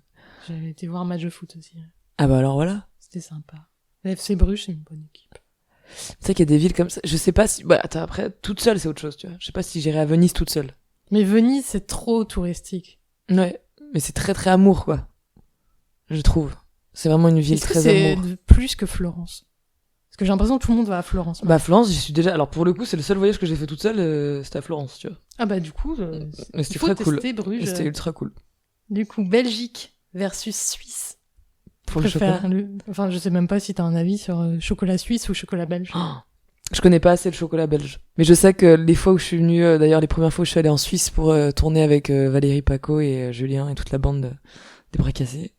J'ai été voir un match de foot aussi. Ah bah alors voilà. C'était sympa. FC Bruges, c'est une bonne équipe. Tu sais qu'il y a des villes comme ça. Je sais pas si... Bah, attends, après, toute seule, c'est autre chose, tu vois. Je sais pas si j'irais à Venise toute seule. Mais Venise, c'est trop touristique. Ouais. Mais c'est très très amour, quoi. Je trouve. C'est vraiment une ville Est-ce que très c'est amour. plus que Florence? Parce que j'ai l'impression que tout le monde va à Florence. Bah, Florence, j'y suis déjà... Alors, pour le coup, c'est le seul voyage que j'ai fait toute seule, c'était à Florence, tu vois. Ah bah du coup, Mais il c'était faut très cool. tester Bruges. C'était ultra cool. Du coup, Belgique versus Suisse. Pour le chocolat. Enfin, je sais même pas si t'as un avis sur chocolat suisse ou chocolat belge. Oh, je connais pas assez le chocolat belge. Mais je sais que les fois où je suis venue, d'ailleurs les premières fois où je suis allée en Suisse pour tourner avec Valérie Paco et Julien et toute la bande des bras cassés,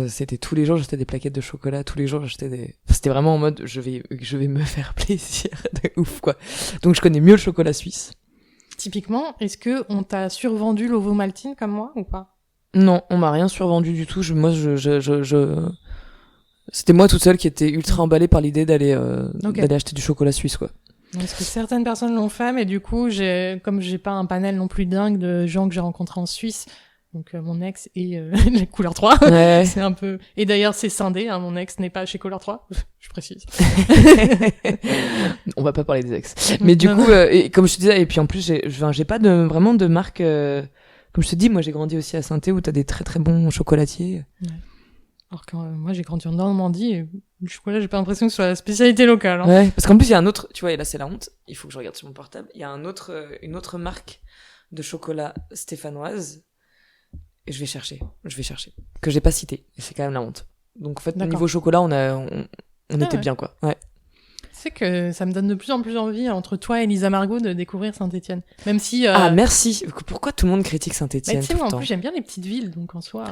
c'était tous les jours j'achetais des plaquettes de chocolat, tous les jours j'achetais des... Enfin, c'était vraiment en mode je vais me faire plaisir de ouf quoi. Donc je connais mieux le chocolat suisse. Typiquement, est-ce que on t'a survendu l'ovomaltine comme moi ou pas? Non, on m'a rien survendu du tout. C'était moi toute seule qui était ultra emballée par l'idée d'aller acheter du chocolat suisse quoi. Parce que certaines personnes l'ont fait, mais du coup, comme j'ai pas un panel non plus dingue de gens que j'ai rencontrés en Suisse, donc mon ex et la Couleur 3, Ouais. c'est un peu... Et d'ailleurs, c'est scindé, hein, mon ex n'est pas chez Couleur 3, je précise. On va pas parler des ex. Mais du coup, et comme je te disais, et puis en plus, j'ai pas vraiment de marque. Comme je te dis, moi j'ai grandi aussi à Saint-Thé où t'as des très très bons chocolatiers. Ouais. Alors que moi, j'ai grandi en Normandie, et le chocolat, j'ai pas l'impression que ce soit la spécialité locale. Hein. Ouais. Parce qu'en plus, il y a un autre, tu vois, et là c'est la honte, il faut que je regarde sur mon portable. Il y a une autre marque de chocolat stéphanoise. Et je vais chercher. Que j'ai pas cité. Et c'est quand même la honte. Donc en fait, D'accord. niveau chocolat, on était ouais. bien quoi. Ouais. C'est que ça me donne de plus en plus envie, entre toi et Lisa Margot, de découvrir Saint-Étienne. Même si... Ah, merci. Pourquoi tout le monde critique bah, Saint-Étienne tu sais, tout moi, le en temps? plus, j'aime bien les petites villes, donc en soi...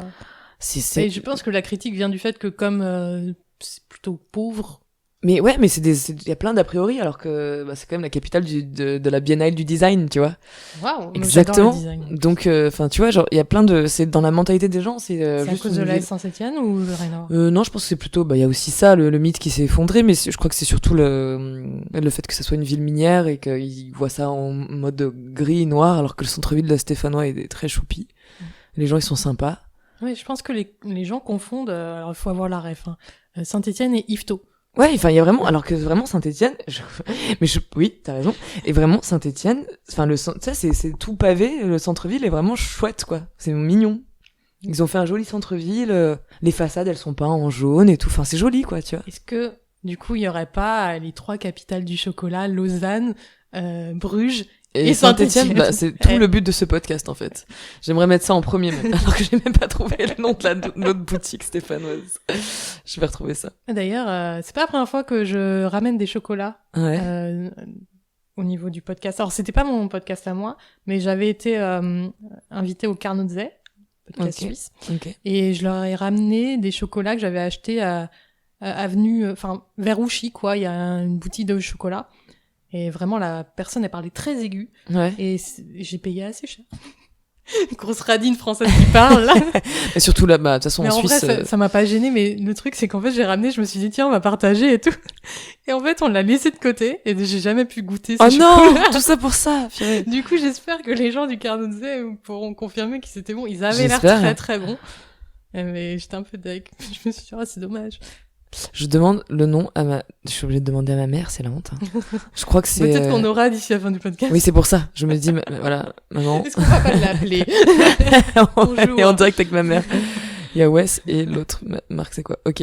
C'est... Et je pense que la critique vient du fait que comme c'est plutôt pauvre... Mais ouais, mais il y a plein d'a priori, alors que bah, c'est quand même la capitale de la Biennale du design, tu vois. Waouh, Exactement. j'adore le design. Donc, enfin, tu vois, genre, il y a plein c'est dans la mentalité des gens, c'est C'est à juste cause de une la ville. Saint-Étienne ou le Rhénor? Non, je pense que c'est plutôt, bah, il y a aussi ça, le mythe qui s'est effondré, mais je crois que c'est surtout le fait que ça soit une ville minière et qu'ils voient ça en mode gris, noir, alors que le centre-ville de la Stéphanois est très choupi. Les gens, ils sont sympas. Oui, je pense que les gens confondent, alors il faut avoir la ref, hein, Saint-Étienne et Yvetot. Ouais, enfin, il y a vraiment, alors que vraiment Saint-Étienne, oui, t'as raison. Et vraiment Saint-Étienne, enfin, tu sais, c'est tout pavé, le centre-ville est vraiment chouette, quoi. C'est mignon. Ils ont fait un joli centre-ville, les façades elles sont peintes en jaune et tout, enfin c'est joli quoi, tu vois. Est-ce que, du coup, il y aurait pas les 3 capitales du chocolat, Lausanne, Bruges et Saint-Étienne? Bah, c'est tout le but de ce podcast en fait. J'aimerais mettre ça en premier même, alors que j'ai même pas trouvé le nom de notre boutique stéphanoise. Je vais retrouver ça. D'ailleurs, c'est pas la première fois que je ramène des chocolats Ouais. au niveau du podcast. Alors, c'était pas mon podcast à moi, mais j'avais été invitée au Carnotze, podcast suisse, et je leur ai ramené des chocolats que j'avais achetés à avenue, vers Ouchy, quoi. Il y a une boutique de chocolat. Et vraiment, la personne, elle parlait très aiguë. Ouais. Et j'ai payé assez cher. Grosse radine française qui parle, là. Et surtout là, bah, de toute façon, mais en Suisse. Vrai, ça m'a pas gêné, mais le truc, c'est qu'en fait, j'ai ramené, je me suis dit, tiens, on va partager et tout. Et en fait, on l'a laissé de côté, et j'ai jamais pu goûter ce chocolat. Oh non! Tout ça pour ça! Purée. Du coup, j'espère que les gens du Carnotze pourront confirmer qu'ils étaient bons. Ils avaient l'air très, très bons. Mais j'étais un peu deg. Je me suis dit, c'est dommage. Je demande le nom je suis obligée de demander à ma mère, c'est la honte. Hein. Je crois que c'est... Peut-être qu'on aura d'ici la fin du podcast. Oui, c'est pour ça. Je me dis, voilà, maman. Est-ce qu'on va pas l'appeler? On est en direct avec ma mère. Il y a Wes et l'autre, Marc, c'est quoi? Ok.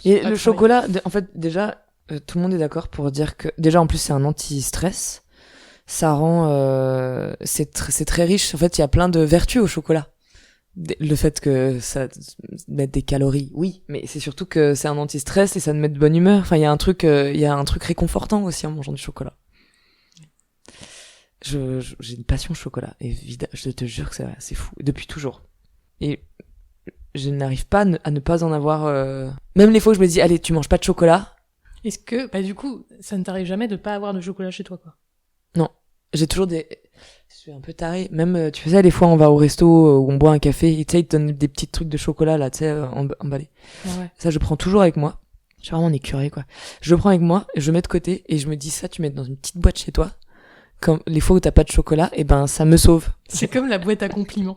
Et le chocolat, en fait, déjà, tout le monde est d'accord pour dire que... Déjà, en plus, c'est un anti-stress. Ça rend... c'est très riche. En fait, il y a plein de vertus au chocolat. Le fait que ça mette des calories, oui, mais c'est surtout que c'est un anti-stress et ça te met de bonne humeur. Enfin, il y a un truc réconfortant aussi en mangeant du chocolat. J'ai une passion chocolat, évidemment, je te jure que c'est fou, depuis toujours. Et je n'arrive pas à ne pas en avoir, même les fois où je me dis, allez, tu manges pas de chocolat. Est-ce que, du coup, ça ne t'arrive jamais de pas avoir de chocolat chez toi, quoi? Non. J'ai toujours je suis un peu tarée. Même, tu sais, les fois, on va au resto où on boit un café, et tu sais, ils te donnent des petits trucs de chocolat, là, tu sais, emballés. Ouais. Ça, je prends toujours avec moi. Je suis vraiment écurée, quoi. Je le prends avec moi, je le mets de côté, et je me dis, ça, tu mets dans une petite boîte chez toi. Comme les fois où t'as pas de chocolat, et ben, ça me sauve. C'est comme la boîte à compliments.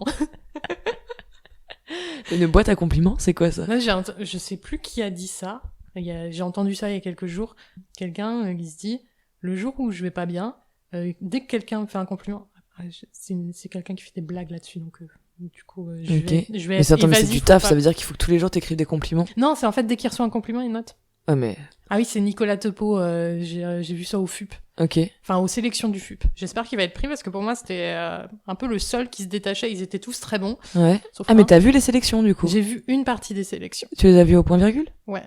Une boîte à compliments, c'est quoi ça? Là, je sais plus qui a dit ça. J'ai entendu ça il y a quelques jours. Quelqu'un qui se dit, le jour où je vais pas bien, dès que quelqu'un me fait un compliment, c'est quelqu'un qui fait des blagues là-dessus, donc du coup, je vais mais attends, mais c'est du taf, ça veut dire qu'il faut que tous les jours t'écrives des compliments? Non, c'est en fait, dès qu'il reçoit un compliment, il note. Ah, mais... Ah oui, c'est Nicolas Tepeau, j'ai vu ça au FUP. Ok. Enfin, aux sélections du FUP. J'espère qu'il va être pris, parce que pour moi, c'était un peu le seul qui se détachait. Ils étaient tous très bons. Ouais. Mais t'as vu les sélections, du coup? J'ai vu une partie des sélections. Tu les as vues au point virgule? Ouais.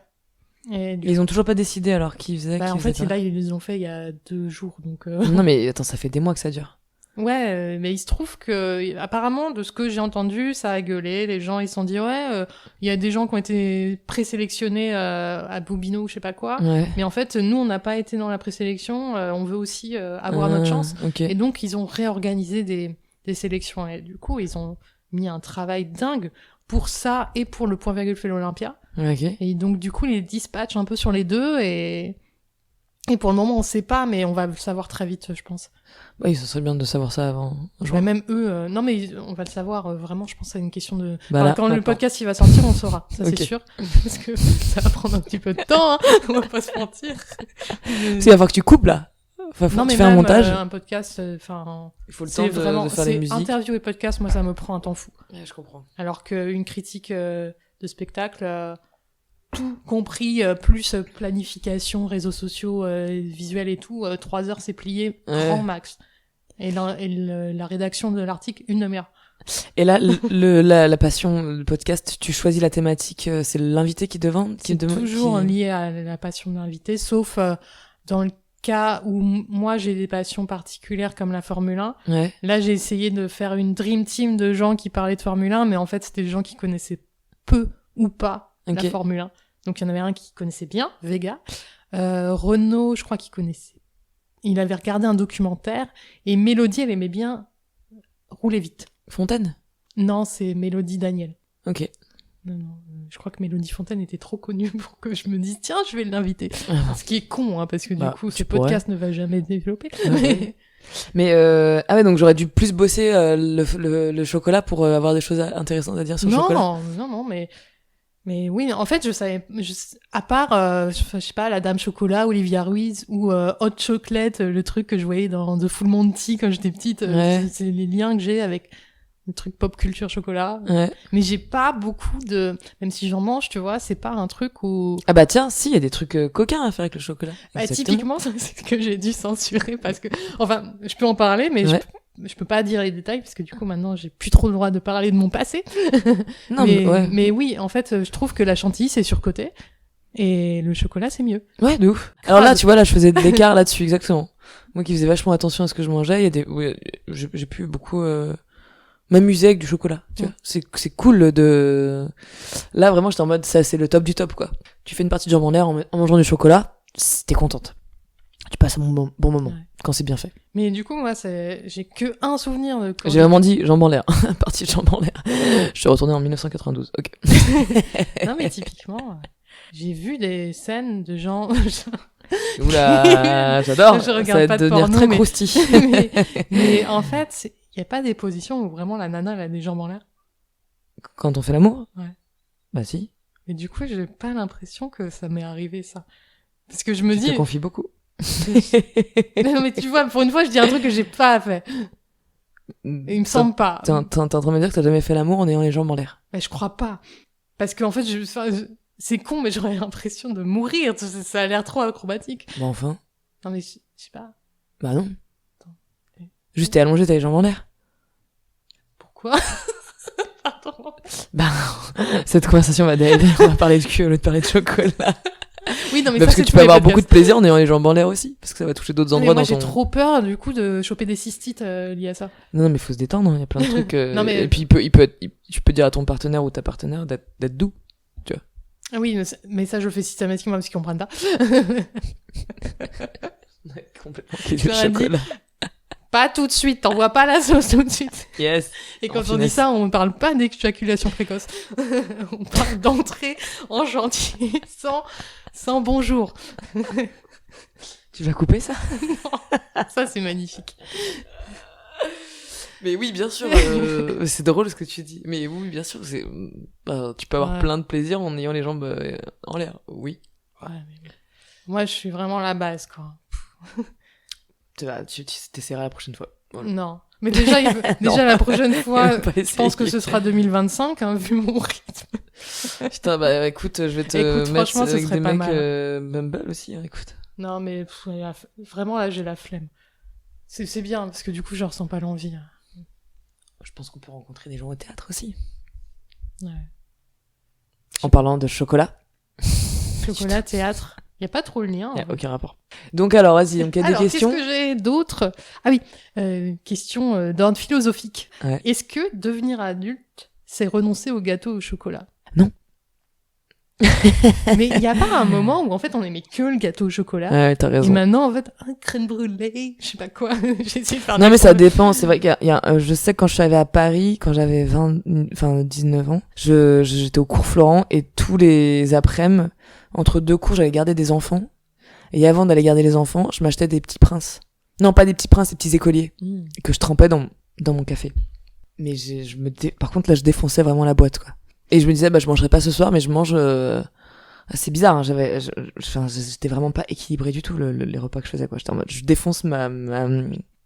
Et ils ont toujours pas décidé alors qui faisait. En fait, là, ils les ont fait il y a 2 jours, donc. Non mais attends, ça fait des mois que ça dure. Ouais, mais il se trouve que apparemment, de ce que j'ai entendu, ça a gueulé. Les gens, ils se sont dit il y a des gens qui ont été présélectionnés à Bobino ou je sais pas quoi. Ouais. Mais en fait, nous, on n'a pas été dans la présélection. On veut aussi avoir notre chance. Okay. Et donc, ils ont réorganisé des sélections. Et du coup, ils ont mis un travail dingue pour ça et pour le point virgule fait l'Olympia. Okay. Et donc, du coup, ils dispatchent un peu sur les deux et pour le moment, on sait pas, mais on va le savoir très vite, je pense. Oui, ça serait bien de savoir ça avant. Mais même eux, non, mais on va le savoir vraiment, je pense que c'est une question de... Là, quand le podcast il va sortir, on le saura, ça c'est sûr. Parce que ça va prendre un petit peu de temps, hein, on va pas se mentir. Il va falloir que tu coupes, là. Non, mais tu fais un montage. Un podcast, il faut le temps de faire des musiques. Interview et podcast, moi ça me prend un temps fou. Ouais, je comprends. Alors qu'une critique de spectacle... tout compris, plus planification, réseaux sociaux, visuels et tout, 3 heures c'est plié, grand max. Et la rédaction de l'article, 1 demi-heure. Et là, la passion, le podcast, tu choisis la thématique, c'est l'invité qui demande? C'est toujours lié à la passion de l'invité, sauf dans le cas où moi j'ai des passions particulières comme la Formule 1. Ouais. Là, j'ai essayé de faire une dream team de gens qui parlaient de Formule 1, mais en fait, c'était des gens qui connaissaient peu ou pas la Formule 1. Donc, il y en avait un qui connaissait bien, Vega. Renaud, je crois qu'il connaissait. Il avait regardé un documentaire. Et Mélodie, elle aimait bien rouler vite. Fontaine? Non, c'est Mélodie Daniel. Ok. Non, je crois que Mélodie Fontaine était trop connue pour que je me dise, tiens, je vais l'inviter. Ce qui est con, hein, parce que du coup, ce podcast ne va jamais développer. Mais ah ouais, donc j'aurais dû plus bosser le chocolat pour avoir des choses intéressantes à dire sur le chocolat. Non, mais oui, en fait, je savais, à part, je sais pas, la Dame Chocolat, Olivia Ruiz, ou Hot Chocolate, le truc que je voyais dans The Full Monty quand j'étais petite, c'est les liens que j'ai avec le truc pop culture chocolat. Ouais. Mais j'ai pas beaucoup de... Même si j'en mange, tu vois, c'est pas un truc où... Ah bah tiens, si, il y a des trucs coquins à faire avec le chocolat. Bah, Exactement. typiquement, c'est ce que j'ai dû censurer parce que... Enfin, je peux en parler, mais Ouais. je peux pas dire les détails parce que du coup, maintenant, j'ai plus trop le droit de parler de mon passé. Non, mais, ouais. mais oui, en fait, je trouve que la chantilly, c'est surcoté. Et le chocolat, c'est mieux. Ouais, de ouf. Alors là, tu vois, là, je faisais de l'écart là-dessus, exactement. Moi qui faisais vachement attention à ce que je mangeais, il y a des... ouais, j'ai pu beaucoup m'amuser avec du chocolat, tu vois. C'est cool de... Là, vraiment, j'étais en mode, ça, c'est le top du top, quoi. Tu fais une partie de jambes en l'air en mangeant du chocolat, t'es contente. Tu passes un bon moment, Ouais. quand c'est bien fait. Mais du coup, moi, j'ai que un souvenir de quand J'ai vraiment dit jambes en l'air, partie de jambes en l'air. Je suis retourné en 1992, ok. Non, mais typiquement, j'ai vu des scènes de gens... Oula, j'adore. Je Ça regarde va pas de devenir porno, très mais- croustillant. mais en fait, il y a pas des positions où vraiment la nana, elle a des jambes en l'air. Quand on fait l'amour? Ouais. Bah si. Mais du coup, j'ai pas l'impression que ça m'est arrivé, ça. Parce que je me Tu dis... te confies beaucoup. Non, mais tu vois, pour une fois, je dis un truc que j'ai pas fait. Et il me semble pas. T'es en train de me dire que t'as jamais fait l'amour en ayant les jambes en l'air. Mais je crois pas. Parce qu'en fait, c'est con, mais j'aurais l'impression de mourir. Ça a l'air trop acrobatique. Bah enfin. Non, mais je sais pas. Bah non. Attends. Juste t'es allongé, t'as les jambes en l'air. Pourquoi? Pardon. Bah, cette conversation va dériver. On va parler de cul au lieu de parler de chocolat. Oui, non, mais Bah, ça, parce que c'est tu tous peux les avoir beaucoup de podcasts. plaisir en ayant les jambes en l'air aussi. Parce que ça va toucher d'autres Mais endroits moi, dans j'ai ton... trop peur, du coup, de choper des cystites liées à ça. Non, mais faut se détendre, hein. Il y a plein de trucs. Non, mais- Et puis tu peux dire à ton partenaire ou ta partenaire d'être doux. Ah oui, mais ça, je le fais systématiquement parce qu'ils comprennent pas. Ouais, complètement. Je leur ai dit, pas tout de suite, t'envoies pas la sauce tout de suite. Yes. Et quand En on dit finesse. ça, on parle pas d'éjaculation précoce. On parle d'entrée en chantier sans bonjour. Tu vas couper ça? Ça, c'est magnifique. Mais oui, bien sûr, c'est drôle ce que tu dis. Mais oui, bien sûr, tu peux avoir Ouais. plein de plaisir en ayant les jambes en l'air. Oui. Ouais, mais... Moi, je suis vraiment la base, quoi. Tu t'essaieras la prochaine fois. Voilà. Non. Mais déjà, Non. déjà la prochaine fois, Faut pas je pense que essayer. ce sera 2025, hein, vu mon rythme. Putain, bah écoute, je vais te Écoute, mettre franchement, ce avec serait des pas mecs mal. Bumble aussi, hein, écoute. Non, mais vraiment, là, j'ai la flemme. C'est bien, parce que du coup, je ressens pas l'envie. Je pense qu'on peut rencontrer des gens au théâtre aussi. Ouais. En parlant de chocolat, Chocolat, théâtre. Y a pas trop le lien. y a en fait. aucun rapport. Donc alors, vas-y, donc il y a Alors, des questions. qu'est-ce que j'ai d'autre? Ah oui, question d'ordre philosophique. Ouais. Est-ce que devenir adulte, c'est renoncer au gâteau au chocolat? Non. Mais il y a pas un moment où en fait on aimait que le gâteau au chocolat. Ouais, t'as Et raison. maintenant, en fait, un crème brûlée, je sais pas quoi. J'ai essayé de faire Non des mais ça combos. dépend, c'est vrai qu'il y a je sais que quand je suis arrivée à Paris, quand j'avais 19 ans, j'étais au cours Florent et tous les après-midi, entre deux cours, j'allais garder des enfants. Et avant d'aller garder les enfants, je m'achetais des petits princes. Non, pas des petits princes, des petits écoliers Mmh. que je trempais dans mon café. Mais par contre là, je défonçais vraiment la boîte quoi. Et je me disais bah je mangerai pas ce soir mais je mange c'est bizarre, hein, j'étais vraiment pas équilibré du tout les repas que je faisais quoi. J'étais en mode je défonce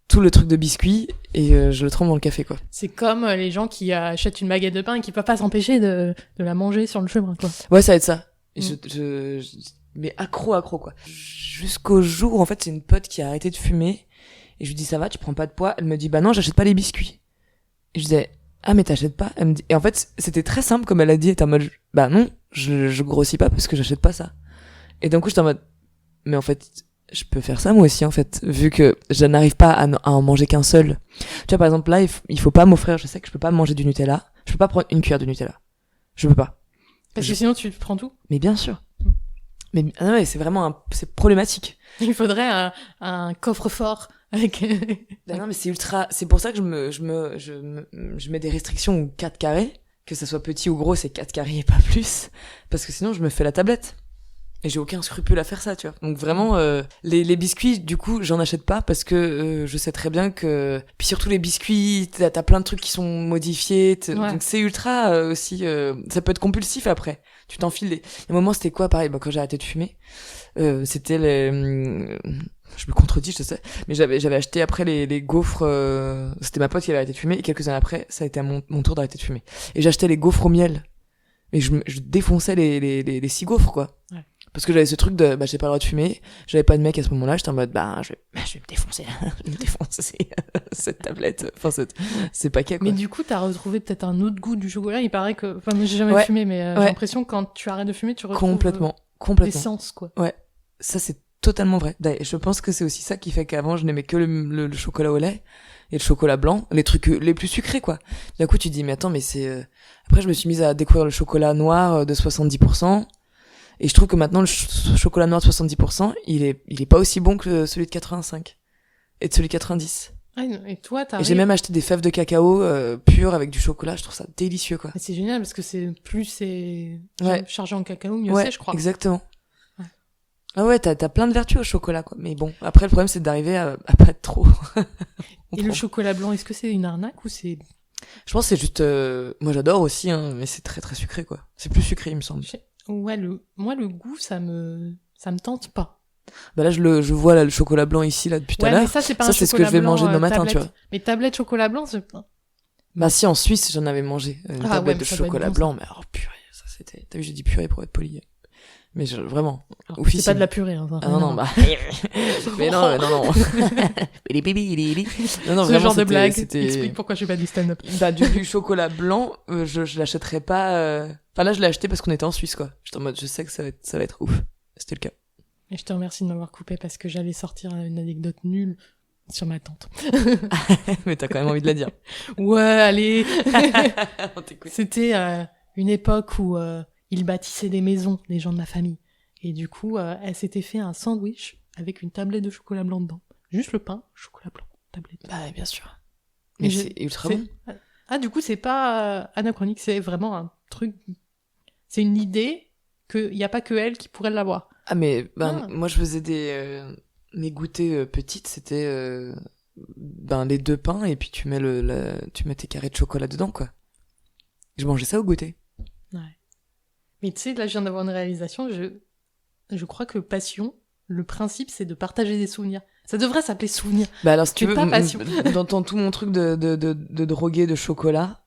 tout le truc de biscuit et je le trempe dans le café quoi. C'est comme les gens qui achètent une baguette de pain et qui peuvent pas s'empêcher de la manger sur le chemin, quoi. Ouais, ça va être ça. Et Mm. mais accro quoi. Jusqu'au jour où en fait c'est une pote qui a arrêté de fumer et je lui dis ça va, tu prends pas de poids. Elle me dit bah non, j'achète pas les biscuits. Et je disais ah mais t'achètes pas. Elle me dit et en fait c'était très simple comme elle a dit. Elle était en mode bah non, je grossis pas parce que j'achète pas ça. Et d'un coup j'étais en mode mais en fait je peux faire ça moi aussi en fait vu que je n'arrive pas à en manger qu'un seul. Tu vois par exemple là il faut pas m'offrir. Je sais que je peux pas manger du Nutella. Je peux pas prendre une cuillère de Nutella. Je peux pas. Parce que sinon, tu prends tout. Mais bien sûr. Mais ah ouais, c'est vraiment c'est problématique. Il faudrait un coffre-fort avec... Ben non, mais c'est ultra. C'est pour ça que je mets des restrictions ou 4 carrés, que ça soit petit ou gros, c'est 4 carrés et pas plus, parce que sinon je me fais la tablette. Et j'ai aucun scrupule à faire ça, tu vois. Donc vraiment, les biscuits, du coup, j'en achète pas parce que je sais très bien que. Puis surtout les biscuits, t'as plein de trucs qui sont modifiés. Ouais. Donc c'est ultra aussi. Ça peut être compulsif après. Tu t'enfiles. Il y a un moment, c'était quoi, pareil, quand j'ai arrêté de fumer, c'était les. Je me contredis, je sais. Mais j'avais acheté après les gaufres, c'était ma pote qui avait arrêté de fumer, et quelques années après, ça a été à mon tour d'arrêter de fumer. Et j'achetais les gaufres au miel. Et je défonçais les 6 gaufres, quoi. Ouais. Parce que j'avais ce truc de, j'ai pas le droit de fumer, j'avais pas de mec à ce moment-là, j'étais en mode, je vais me défoncer, je vais me défoncer cette tablette, enfin, ces paquets, quoi. Mais du coup, t'as retrouvé peut-être un autre goût du chocolat. Il paraît que, enfin, moi, j'ai jamais fumé, mais j'ai l'impression que quand tu arrêtes de fumer, tu retrouves complètement. l'essence, quoi. Ouais. Ça, c'est totalement vrai. D'ailleurs, je pense que c'est aussi ça qui fait qu'avant, je n'aimais que le chocolat au lait et le chocolat blanc, les trucs les plus sucrés, quoi. D'un coup, tu te dis, mais attends, mais c'est, après, je me suis mise à découvrir le chocolat noir de 70%. Et je trouve que maintenant, le chocolat noir de 70%, il est pas aussi bon que celui de 85. Et de celui de 90. Ah, et toi, Et j'ai même acheté des fèves de cacao pures avec du chocolat, je trouve ça délicieux, quoi. C'est génial parce que plus c'est Ouais. chargé en cacao, mieux Ouais, c'est, je crois. exactement. Ouais. Ah ouais, t'as plein de vertus au chocolat, quoi. Mais bon, après, le problème, c'est d'arriver à pas être trop. Et le chocolat blanc, est-ce que c'est une arnaque ou c'est... Je pense que c'est juste, moi j'adore aussi, hein, mais c'est très très sucré, quoi. C'est plus sucré, il me semble. Ouais, moi, le goût, ça me tente pas. Bah là, je vois là, le chocolat blanc ici, là, depuis tout à l'heure. Mais ça, c'est pas Ça, un c'est ce que chocolat je vais blanc, manger demain matin, tablette. tu vois. Mais tablette chocolat blanc, c'est pas... Bah si, en Suisse, j'en avais mangé. Une Ah tablette ouais, de mais ça doit être chocolat bon, blanc, mais alors purée, ça c'était... T'as vu, j'ai dit purée pour être poli. Mais vraiment, Alors, officiel. c'est pas de la purée, hein. Ah non, bah... mais non. Non, Ce vraiment, genre de blague c'était... explique pourquoi je fais pas du stand-up. Bah, du chocolat blanc, je l'achèterais pas... Enfin là, je l'ai acheté parce qu'on était en Suisse, quoi. J'étais en mode, je sais que ça va être ouf. C'était le cas. Et je te remercie de m'avoir coupé parce que j'allais sortir une anecdote nulle sur ma tante. Mais t'as quand même envie de la dire. Ouais, allez. On t'écoute. C'était une époque où ils bâtissaient des maisons, les gens de ma famille. Et du coup, elle s'était fait un sandwich avec une tablette de chocolat blanc dedans. Juste le pain, chocolat blanc, tablette. Bah, bien sûr. Mais c'est ultra bon. Ah, du coup, c'est pas anachronique, c'est vraiment un truc... C'est une idée qu'il n'y a pas que elle qui pourrait l'avoir. Ah, mais moi, je faisais mes goûters petites, c'était les 2 pains, et puis tu mets tes carrés de chocolat dedans, quoi. Je mangeais ça au goûter. Ouais. Mais tu sais, là, je viens d'avoir une réalisation. Je crois que passion, le principe, c'est de partager des souvenirs. Ça devrait s'appeler souvenir. Bah alors, si tu veux, pas passion. dans tout mon truc de droguer de chocolat,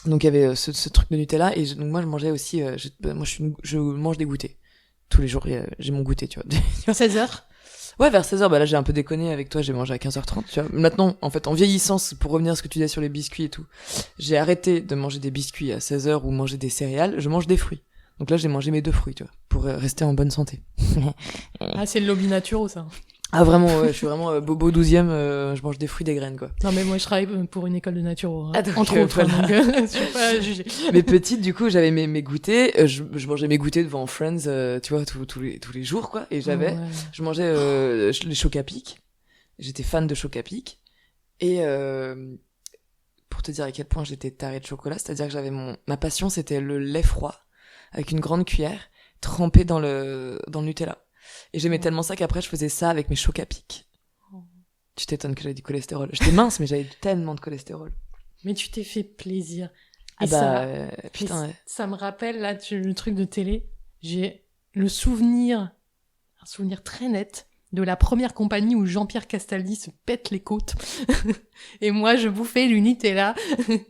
donc il y avait ce truc de Nutella, et donc moi, je mangeais aussi, je mange des goûters. Tous les jours, j'ai mon goûter, tu vois. 16h. Ouais, vers 16h, bah là, j'ai un peu déconné avec toi, j'ai mangé à 15h30, tu vois. Maintenant, en fait, en vieillissant, pour revenir à ce que tu disais sur les biscuits et tout, j'ai arrêté de manger des biscuits à 16h ou manger des céréales, je mange des fruits. Donc là, j'ai mangé mes 2 fruits, tu vois, pour rester en bonne santé. Ah, c'est le lobby naturo, ça. Ah, vraiment, ouais, je suis vraiment bobo 12e, je mange des fruits, des graines, quoi. Non, mais moi, je travaille pour une école de naturo, hein, Ah, donc, entre autres, voilà. donc je suis pas jugée. Mais petite, du coup, j'avais mes goûters, je mangeais mes goûters devant Friends, tu vois, tous les jours, quoi, et Ouais. je mangeais les chocs à pic. J'étais fan de chocs à pic. Et pour te dire à quel point j'étais tarée de chocolat, c'est-à-dire que ma passion, c'était le lait froid, avec une grande cuillère, trempé dans le Nutella. Et j'aimais tellement ça qu'après, je faisais ça avec mes chocs à pic. Tu t'étonnes que j'avais du cholestérol. J'étais mince, mais j'avais tellement de cholestérol. Mais tu t'es fait plaisir. Ah Et bah, putain, ouais. ça me rappelle, là, le truc de télé, j'ai un souvenir très net de la première compagnie où Jean-Pierre Castaldi se pète les côtes. Et moi, je bouffais du Nutella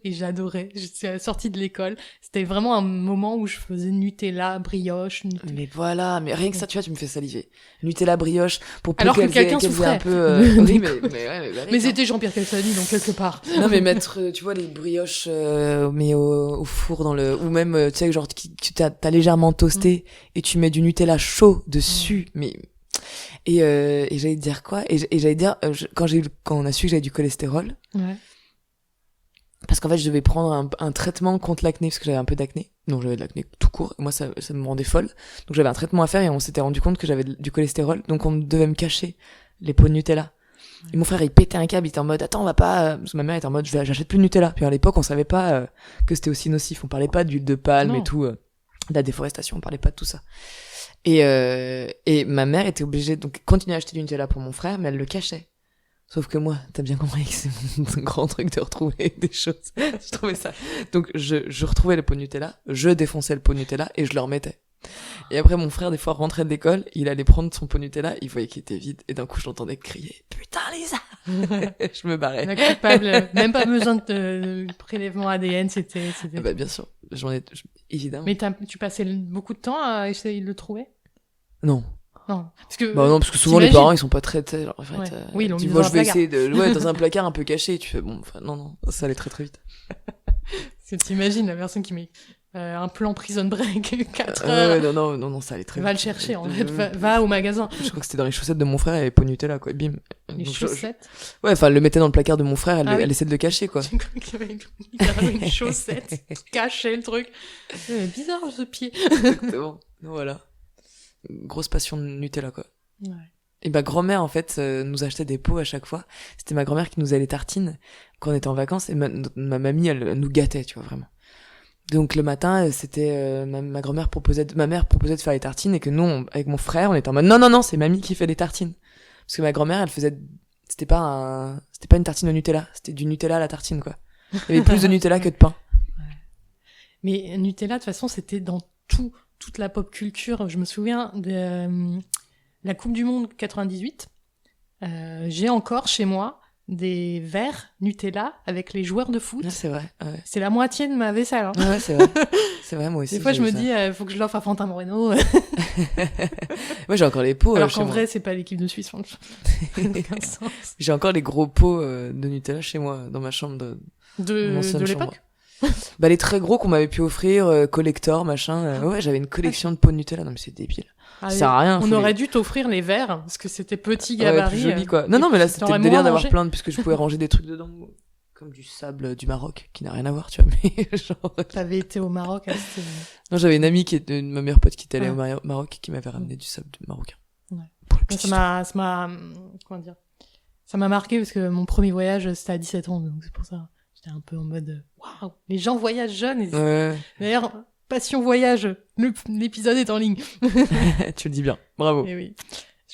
et j'adorais. Je suis sortie de l'école. C'était vraiment un moment où je faisais Nutella, brioche. Mais voilà, mais rien que ça, tu vois, tu me fais saliver. Nutella, brioche, pour peu Alors que quelqu'un qu'elle souffrait. un peu... Oui, Mais c'était Jean-Pierre Castaldi, donc quelque part. Non, mais mettre, tu vois, les brioches, mais au four ou même, tu sais, genre, t'as légèrement toasté et tu mets du Nutella chaud dessus, mais... Et j'allais te dire quoi? Et j'allais dire, quand on a su que j'avais du cholestérol, ouais. Parce qu'en fait, je devais prendre un traitement contre l'acné, parce que j'avais un peu d'acné. Non, j'avais de l'acné tout court, et moi, ça me rendait folle. Donc j'avais un traitement à faire, et on s'était rendu compte que j'avais du cholestérol, donc on devait me cacher les pots de Nutella. Et mon frère, il pétait un câble, il était en mode, attends, on va pas, parce que ma mère était en mode, j'achète plus de Nutella. Puis à l'époque, on savait pas que c'était aussi nocif, on parlait pas d'huile de palme Non. et tout, de la déforestation, on parlait pas de tout ça. Et ma mère était obligée de continuer à acheter du Nutella pour mon frère, mais elle le cachait. Sauf que moi, t'as bien compris que c'est mon grand truc de retrouver des choses. Je trouvais ça. Donc, je retrouvais le pot de Nutella, je défonçais le pot de Nutella et je le remettais. Et après, mon frère, des fois, rentrait de l'école, il allait prendre son pot Nutella, il voyait qu'il était vide, et d'un coup, je l'entendais crier « Putain, Lisa !» Je me barrais. La coupable, même pas besoin de prélèvement ADN, c'était... Ah bah, bien sûr, évidemment. Mais tu passais beaucoup de temps à essayer de le trouver? Non. Non, parce que... Bah non, parce que souvent, les parents, ils sont pas très... Genre, en fait, ouais. Oui, ils l'ont mis moi, dans je vais un placard. essayer de... Ouais, dans un placard un peu caché, tu fais, bon, enfin, non, ça allait très très vite. Parce que t'imagines la personne qui met un plan Prison Break 4 heures. Ouais, non, ça allait très vite. Va le chercher, en fait. Va au magasin. Je crois que c'était dans les chaussettes de mon frère, il y avait pas de Nutella, quoi, bim. Les Donc, chaussettes. Ouais, enfin, elle le mettait dans le placard de mon frère, Ah oui. elle essaie de le cacher, quoi. J'ai cru qu'il y avait une chaussette cachée, le truc. Bizarre, ce pied. Exactement. Voilà. Grosse passion de Nutella, quoi. Ouais. Et ma grand-mère, en fait, nous achetait des pots à chaque fois. C'était ma grand-mère qui nous faisait les tartines quand on était en vacances, et ma mamie, elle nous gâtait, tu vois, vraiment. Donc le matin, c'était ma mère proposait de faire les tartines, et que nous, avec mon frère, on était en mode non, c'est mamie qui fait les tartines. Parce que ma grand-mère, elle faisait, c'était pas une tartine au Nutella, c'était du Nutella à la tartine, quoi. Il y avait plus de Nutella que de pain. Ouais. Mais Nutella, de toute façon, c'était dans toute la pop culture. Je me souviens de la Coupe du Monde 98. J'ai encore chez moi des verres Nutella avec les joueurs de foot. Ah, c'est vrai. Ouais. C'est la moitié de ma vaisselle. Hein. Ouais, c'est vrai. C'est vrai, moi aussi. Des fois, je me dis, faut que je l'offre à Fantin Moreno. Moi, j'ai encore les pots. Alors chez qu'en moi. vrai, c'est pas l'équipe de Suisse. Aucun sens. J'ai encore les gros pots de Nutella chez moi, dans ma chambre De l'époque. Bah, les très gros qu'on m'avait pu offrir, collector, machin. Ouais, j'avais une collection de pots de Nutella. Non, mais c'est débile. Ah, ça sert à rien. On aurait dû t'offrir les verres, parce que c'était petit Ouais, gabarit. plus joli, quoi. Non, mais là, c'était t'aurais le délire moins d'avoir mangé. plein puisque je pouvais ranger des trucs dedans. Comme du sable du Maroc, qui n'a rien à voir, tu vois, mais genre... T'avais été au Maroc, hein, c'était... Non, j'avais une amie ma meilleure pote qui était allée Ouais. au Maroc, qui m'avait ramené du sable marocain. Ouais. Pour la petite Ça m'a, comment dire, ça m'a marqué parce que mon premier voyage, c'était à 17 ans, donc c'est pour ça. J'étais un peu en mode, waouh, les gens voyagent jeunes. Ouais. D'ailleurs, Passion Voyage, l'épisode est en ligne. Tu le dis bien. Bravo. Et oui.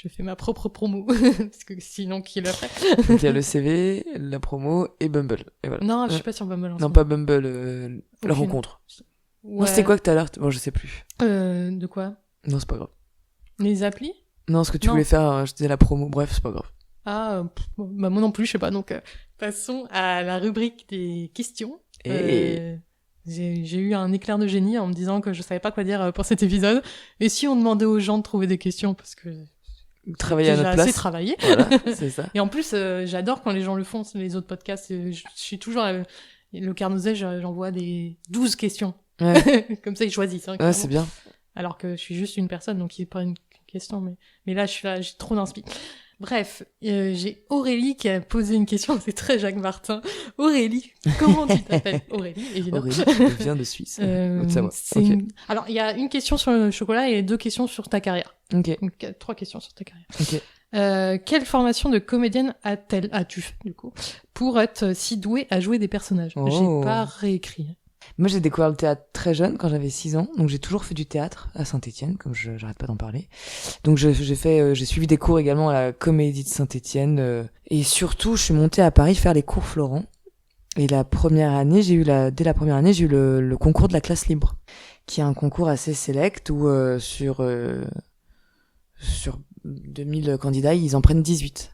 Je fais ma propre promo, parce que sinon, qui le ferait? Donc, il y a le CV, la promo et Bumble. Et voilà. Non, je suis pas sur Bumble. Non, pas Bumble, la Aucune. rencontre. Ouais. Non, c'était quoi que t'as l'air? Bon, je sais plus. De quoi? Non, c'est pas grave. Les applis? Non, ce que tu Non. voulais faire, je disais la promo. Bref, c'est pas grave. Ah, bah moi non plus, je sais pas. Donc, passons à la rubrique des questions. Et... J'ai eu un éclair de génie en me disant que je savais pas quoi dire pour cet épisode. Et si on demandait aux gens de trouver des questions, parce que Travailler à j'ai notre assez place. travaillé. Voilà, c'est ça. Et en plus, j'adore quand les gens le font, les autres podcasts. Je suis toujours... le Carnozet, j'envoie des 12 questions. Ouais, Comme ça, ils choisissent. Hein, ouais clairement. c'est bien. Alors que je suis juste une personne, donc il pas une question. Mais là, je suis là, j'ai trop d'inspi. Bref, j'ai Aurélie qui a posé une question, c'est très Jacques Martin. Aurélie, comment tu t'appelles? Aurélie, évidemment. Aurélie, qui vient de Suisse. Haute-Savoie. C'est Ok. Alors, il y a une question sur le chocolat et 2 questions sur ta carrière. Ok. Donc, 3 questions sur ta carrière. Ok. Quelle formation de comédienne as-tu, du coup, pour être si douée à jouer des personnages? Oh. J'ai pas réécrit. Moi, j'ai découvert le théâtre très jeune, quand j'avais 6 ans. Donc, j'ai toujours fait du théâtre à Saint-Étienne, comme j'arrête pas d'en parler. Donc, j'ai suivi des cours également à la Comédie de Saint-Étienne. Et surtout, je suis montée à Paris faire les cours Florent. Et dès la première année, j'ai eu le concours de la classe libre, qui est un concours assez select où, sur 2000 candidats, ils en prennent 18.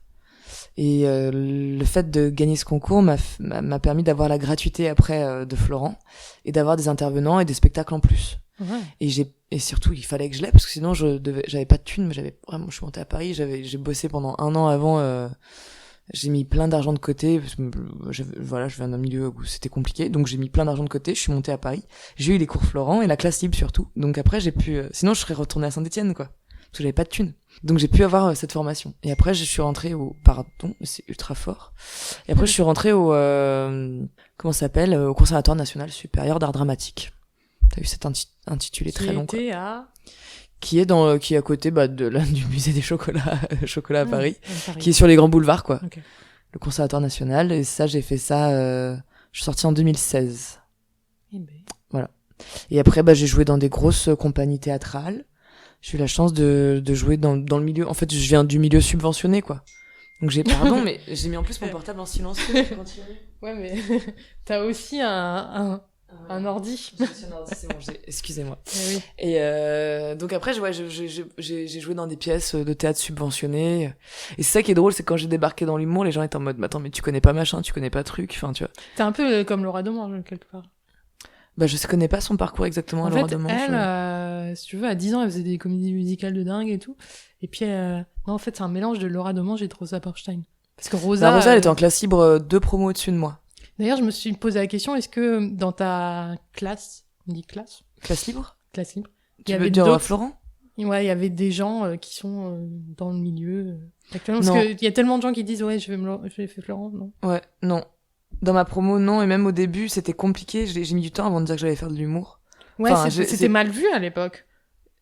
Et le fait de gagner ce concours m'a permis d'avoir la gratuité après de Florent et d'avoir des intervenants et des spectacles en plus. Ouais. Et surtout il fallait que je l'aie parce que sinon j'avais pas de thunes, mais je suis montée à Paris, j'ai bossé pendant 1 an avant, j'ai mis plein d'argent de côté parce que je viens d'un milieu où c'était compliqué, donc j'ai mis plein d'argent de côté, je suis montée à Paris, j'ai eu les cours Florent et la classe libre surtout. Donc après j'ai pu sinon je serais retournée à Saint-Étienne quoi. Parce que j'avais pas de thunes. Donc j'ai pu avoir cette formation. Et après je suis rentrée c'est ultra fort. Et après je suis rentrée au comment ça s'appelle, au Conservatoire national supérieur d'art dramatique. T'as vu cet intitulé très long quoi. Qui est à côté du musée des chocolats à Paris, qui est sur les grands boulevards quoi. Okay. Le Conservatoire national, et ça j'ai fait ça je suis sortie en 2016. Voilà. Et après j'ai joué dans des grosses compagnies théâtrales. J'ai eu la chance de jouer dans le milieu. En fait, je viens du milieu subventionné, quoi. Donc mais j'ai mis en plus mon portable en silencieux. Ouais, mais t'as aussi un Un ordi. C'est bon, excusez-moi. Eh oui. Et donc après, j'ai joué dans des pièces de théâtre subventionnées. Et c'est ça qui est drôle, c'est que quand j'ai débarqué dans l'humour, les gens étaient en mode, attends, mais tu connais pas machin, tu connais pas truc, enfin, tu vois. T'es un peu comme Laura Demange, quelque part. Bah, je connais pas son parcours exactement, En Laura fait, Demange. elle, si tu veux, à 10 ans, elle faisait des comédies musicales de dingue et tout. Et puis, non, en fait, c'est un mélange de Laura Demange et de Rosa Porstein. Parce que Rosa... Rosa, elle était en classe libre 2 promos au-dessus de moi. D'ailleurs, je me suis posé la question, est-ce que dans ta classe, on dit classe libre, Tu veux dire Florent? Ouais, il y avait des gens qui sont dans le milieu actuellement. Parce qu'il y a tellement de gens qui disent, ouais, je vais faire Florent, non? Ouais, non. Dans ma promo, non. Et même au début, c'était compliqué. J'ai mis du temps avant de dire que j'allais faire de l'humour. Ouais, enfin, c'était mal vu à l'époque.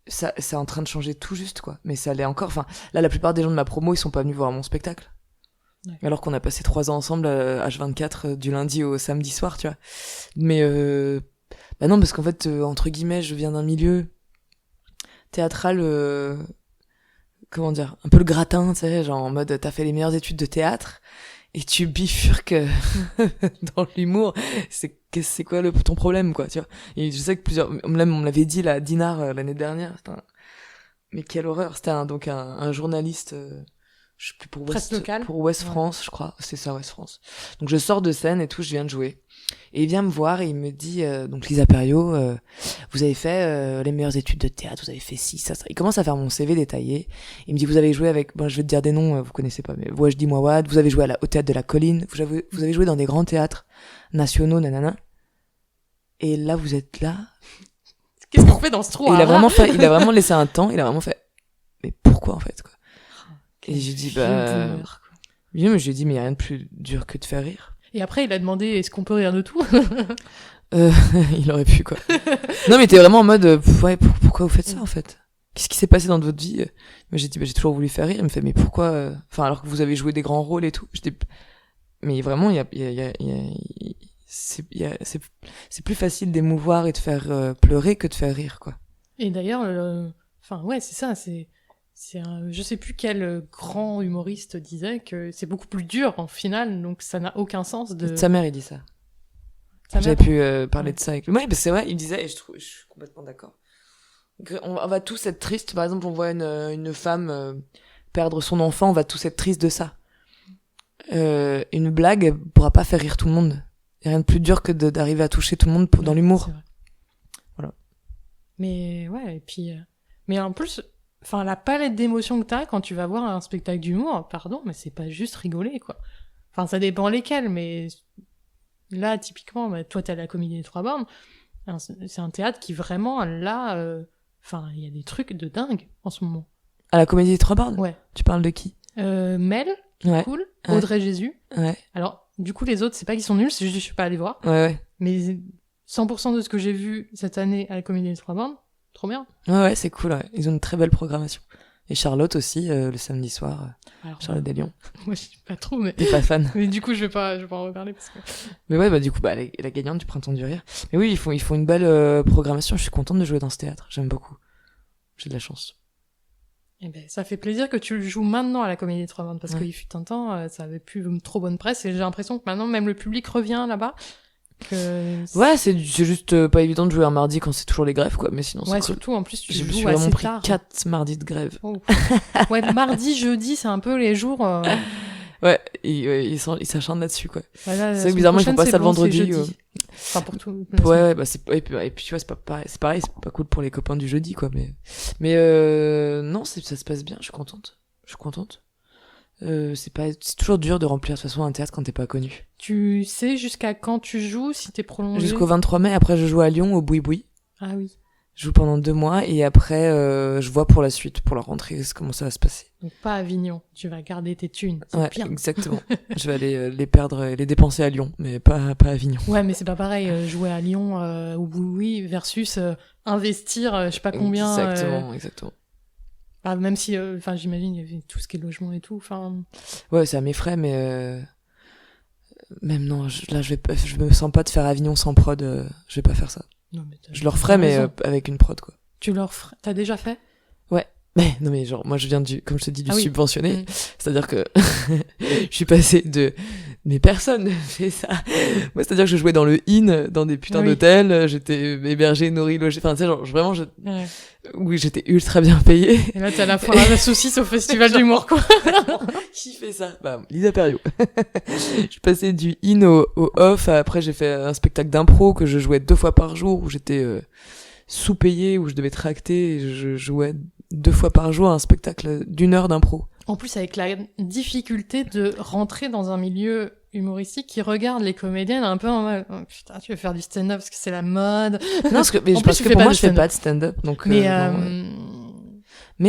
Ça, c'est en train de changer tout juste, quoi. Mais ça l'est encore. Enfin, là, la plupart des gens de ma promo, ils sont pas venus voir mon spectacle. Ouais. Alors qu'on a passé 3 ans ensemble, H24, du lundi au samedi soir, tu vois. Mais, bah non, parce qu'en fait, entre guillemets, je viens d'un milieu théâtral, comment dire, un peu le gratin, tu sais, genre en mode, t'as fait les meilleures études de théâtre, et tu bifurques dans l'humour, c'est quoi ton problème, quoi, tu vois. Et je sais que on me l'avait dit, là, Dinard, l'année dernière, mais quelle horreur, c'était un journaliste, je sais plus, pour Ouest France, je crois, c'est ça, Ouest France. Donc je sors de scène et tout, je viens de jouer. Et il vient me voir et il me dit, donc Lisa Perriot, vous avez fait les meilleures études de théâtre, vous avez fait ci, ça. Il commence à faire mon CV détaillé. Il me dit, vous avez joué avec, bon, je vais te dire des noms, vous connaissez pas, mais Wajdi Mouawad, vous avez joué au théâtre de la Colline, vous avez joué dans des grands théâtres nationaux, nanana. Et là, vous êtes là. Qu'est-ce qu'on fait dans ce trou? Il a vraiment laissé un temps, il a vraiment fait, mais pourquoi en fait, quoi? Et j'ai dit, bah, oui, mais j'ai dit, mais y a rien de plus dur que de faire rire. Et après, il a demandé, est-ce qu'on peut rire de tout? Il aurait pu, quoi. Non, mais t'es vraiment en mode, ouais, pourquoi vous faites ça, en fait? Qu'est-ce qui s'est passé dans votre vie? Moi, j'ai dit, bah, j'ai toujours voulu faire rire. Il me fait, mais pourquoi, enfin, alors que vous avez joué des grands rôles et tout. Mais vraiment, c'est plus facile d'émouvoir et de faire pleurer que de faire rire, quoi. Et d'ailleurs, enfin, ouais, c'est ça, je sais plus quel grand humoriste disait que c'est beaucoup plus dur en finale, donc ça n'a aucun sens de... Sa mère, il dit ça. J'avais pu parler de ça avec lui. Ouais, parce que c'est vrai, il disait, et je suis complètement d'accord. On va tous être tristes, par exemple, on voit une femme perdre son enfant, on va tous être tristes de ça. Une blague, elle pourra pas faire rire tout le monde. Il y a rien de plus dur que d'arriver à toucher tout le monde dans l'humour. Voilà. Mais ouais, et puis... mais en plus... Enfin, la palette d'émotions que t'as quand tu vas voir un spectacle d'humour, pardon, mais c'est pas juste rigoler, quoi. Enfin, ça dépend lesquels, mais là, typiquement, bah, toi, t'as la Comédie des Trois Bornes. C'est un théâtre qui vraiment, là, enfin, il y a des trucs de dingue en ce moment. À la Comédie des Trois Bornes? Ouais. Tu parles de qui? Mel, qui est cool. Audrey Jésus. Ouais. Alors, du coup, les autres, c'est pas qu'ils sont nuls, c'est juste que je suis pas allée voir. Ouais. Mais 100% de ce que j'ai vu cette année à la Comédie des Trois Bornes, trop bien. Ouais, c'est cool, ouais. Ils ont une très belle programmation. Et Charlotte aussi, le samedi soir. Alors, Charlotte Deslions. Moi, je suis pas trop, mais... T'es pas fan. Mais du coup, je vais pas en reparler parce que... Mais ouais, bah, du coup, bah, la gagnante du Printemps du Rire. Mais oui, ils font une belle programmation. Je suis contente de jouer dans ce théâtre. J'aime beaucoup. J'ai de la chance. Eh ben, ça fait plaisir que tu joues maintenant à la Comédie des Trois Bornes parce qu'il fut un temps, ça avait plus trop bonne presse et j'ai l'impression que maintenant, même le public revient là-bas. Ouais, c'est juste pas évident de jouer un mardi quand c'est toujours les grèves, quoi. Mais sinon, c'est ouais, cool. Surtout, en plus, tu joues assez tard. J'ai vraiment pris 4 mardis de grève. Oh. Ouais, mardi, jeudi, c'est un peu les jours... Ouais, ils s'acharnent là-dessus, quoi. Voilà, c'est vrai que bizarrement, ils font pas ça le vendredi. Enfin, pour tout. Ouais, bah, et puis tu vois, c'est pas pareil, c'est pas cool pour les copains du jeudi, quoi. Mais non, ça se passe bien, je suis contente. C'est toujours dur de remplir de toute façon un théâtre quand t'es pas connu. Tu sais jusqu'à quand tu joues, si t'es prolongé? Jusqu'au 23 mai, après je joue à Lyon, au Boui-Boui. Ah oui. Je joue pendant 2 mois, et après, je vois pour la suite, pour la rentrée, comment ça va se passer. Donc pas Avignon, tu vas garder tes thunes, c'est ouais, bien. Exactement. Je vais aller les perdre et les dépenser à Lyon, mais pas à Avignon. Ouais, mais c'est pas pareil, jouer à Lyon, au Boui-Boui, versus investir, je sais pas combien... Exactement. Ah, même si, enfin, j'imagine, il y avait tout ce qui est logement et tout, enfin... Ouais, c'est à mes frais, mais... Même non, je me sens pas de faire Avignon sans prod, je vais pas faire ça. Non, mais je le referai, mais avec une prod, quoi. T'as déjà fait? Ouais. Mais, non, mais genre, moi, je viens comme je te dis, du subventionné. C'est-à-dire que je suis passé Mais personne ne fait ça. Moi, c'est-à-dire que je jouais dans le inn, dans des putains d'hôtels, j'étais hébergé, nourri, logé, enfin, tu sais, genre, vraiment, oui, j'étais ultra bien payé. Et là, t'as la foire à la saucisse au festival d'humour, quoi. Qui fait ça? Bah, Lisa Perio. Je passais du in au off, après j'ai fait un spectacle d'impro que je jouais 2 fois par jour, où j'étais sous-payé, où je devais tracter, et je jouais 2 fois par jour un spectacle d'1 heure d'impro. En plus, avec la difficulté de rentrer dans un milieu humoristique qui regarde les comédiennes un peu en mode oh, putain, tu veux faire du stand-up parce que c'est la mode. Non, parce que pour moi, je fais pas de stand-up, donc. Mais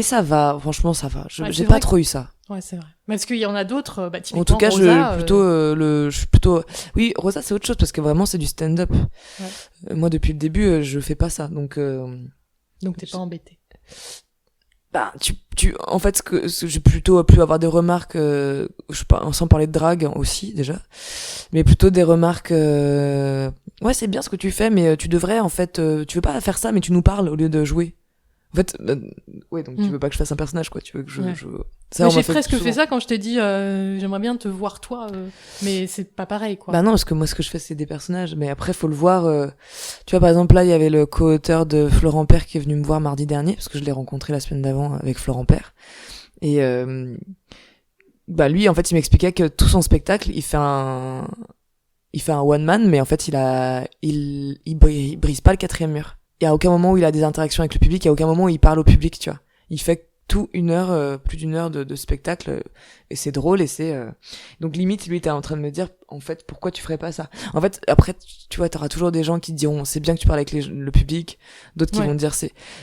ça va, franchement, ça va. J'ai pas trop eu ça. Ouais, c'est vrai. Mais parce qu'il y en a d'autres, bah, typiquement en tout cas, Rosa, je suis plutôt. Oui, Rosa, c'est autre chose parce que vraiment, c'est du stand-up. Ouais. Moi, depuis le début, je fais pas ça, donc. Donc t'es pas embêté. Bah, en fait, ce que j'ai plutôt pu avoir des remarques, sans parler de drague aussi, déjà, mais plutôt des remarques, ouais, c'est bien ce que tu fais, mais tu devrais, en fait, tu veux pas faire ça, mais tu nous parles au lieu de jouer. En fait, ouais, donc tu veux pas que je fasse un personnage, quoi, tu veux que je... Ça, j'ai presque fait ça quand je t'ai dit, j'aimerais bien te voir toi, mais c'est pas pareil, quoi. Bah non, parce que moi, ce que je fais, c'est des personnages, mais après, faut le voir, tu vois, par exemple, là, il y avait le co-auteur de Florent Père qui est venu me voir mardi dernier, parce que je l'ai rencontré la semaine d'avant avec Florent Père, et bah lui, en fait, il m'expliquait que tout son spectacle, il fait un one man, mais en fait, il brise pas le 4e mur. Il y a aucun moment où il a des interactions avec le public, il y a aucun moment où il parle au public, tu vois. Il fait tout plus d'1 heure de spectacle, et c'est drôle, et c'est, donc limite, lui, t'es en train de me dire, en fait, pourquoi tu ferais pas ça? En fait, après, tu vois, t'auras toujours des gens qui te diront, c'est bien que tu parles avec le public, d'autres qui vont te dire,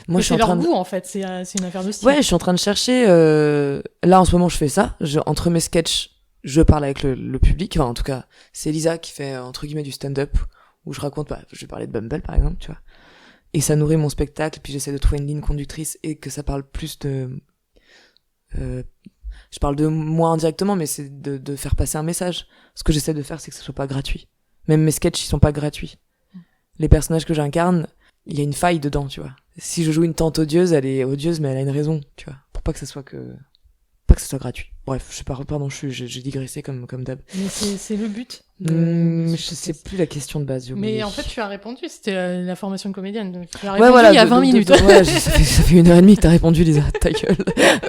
moi, je suis en train de... leur goût, en fait, c'est une affaire de style. Ouais, je suis en train de chercher, là, en ce moment, je fais ça, entre mes sketchs, je parle avec le public, enfin, en tout cas, c'est Lisa qui fait, entre guillemets, du stand-up, où je raconte, je vais parler de Bumble, par exemple, tu vois. Et ça nourrit mon spectacle, puis j'essaie de trouver une ligne conductrice et que ça parle plus de... je parle de moi indirectement, mais c'est de faire passer un message. Ce que j'essaie de faire, c'est que ce soit pas gratuit. Même mes sketchs, ils sont pas gratuits. Les personnages que j'incarne, il y a une faille dedans, tu vois. Si je joue une tante odieuse, elle est odieuse, mais elle a une raison, tu vois. Pour pas que ça soit gratuit. Bref, je sais pas, pardon, j'ai digressé comme d'hab. Mais c'est le but. Je sais plus la question de base. Mais en fait, tu as répondu, c'était la formation de comédienne. Donc tu as répondu voilà, il y a 20 minutes. Ouais, ça fait 1h30 que t'as répondu, Lisa. Ta gueule.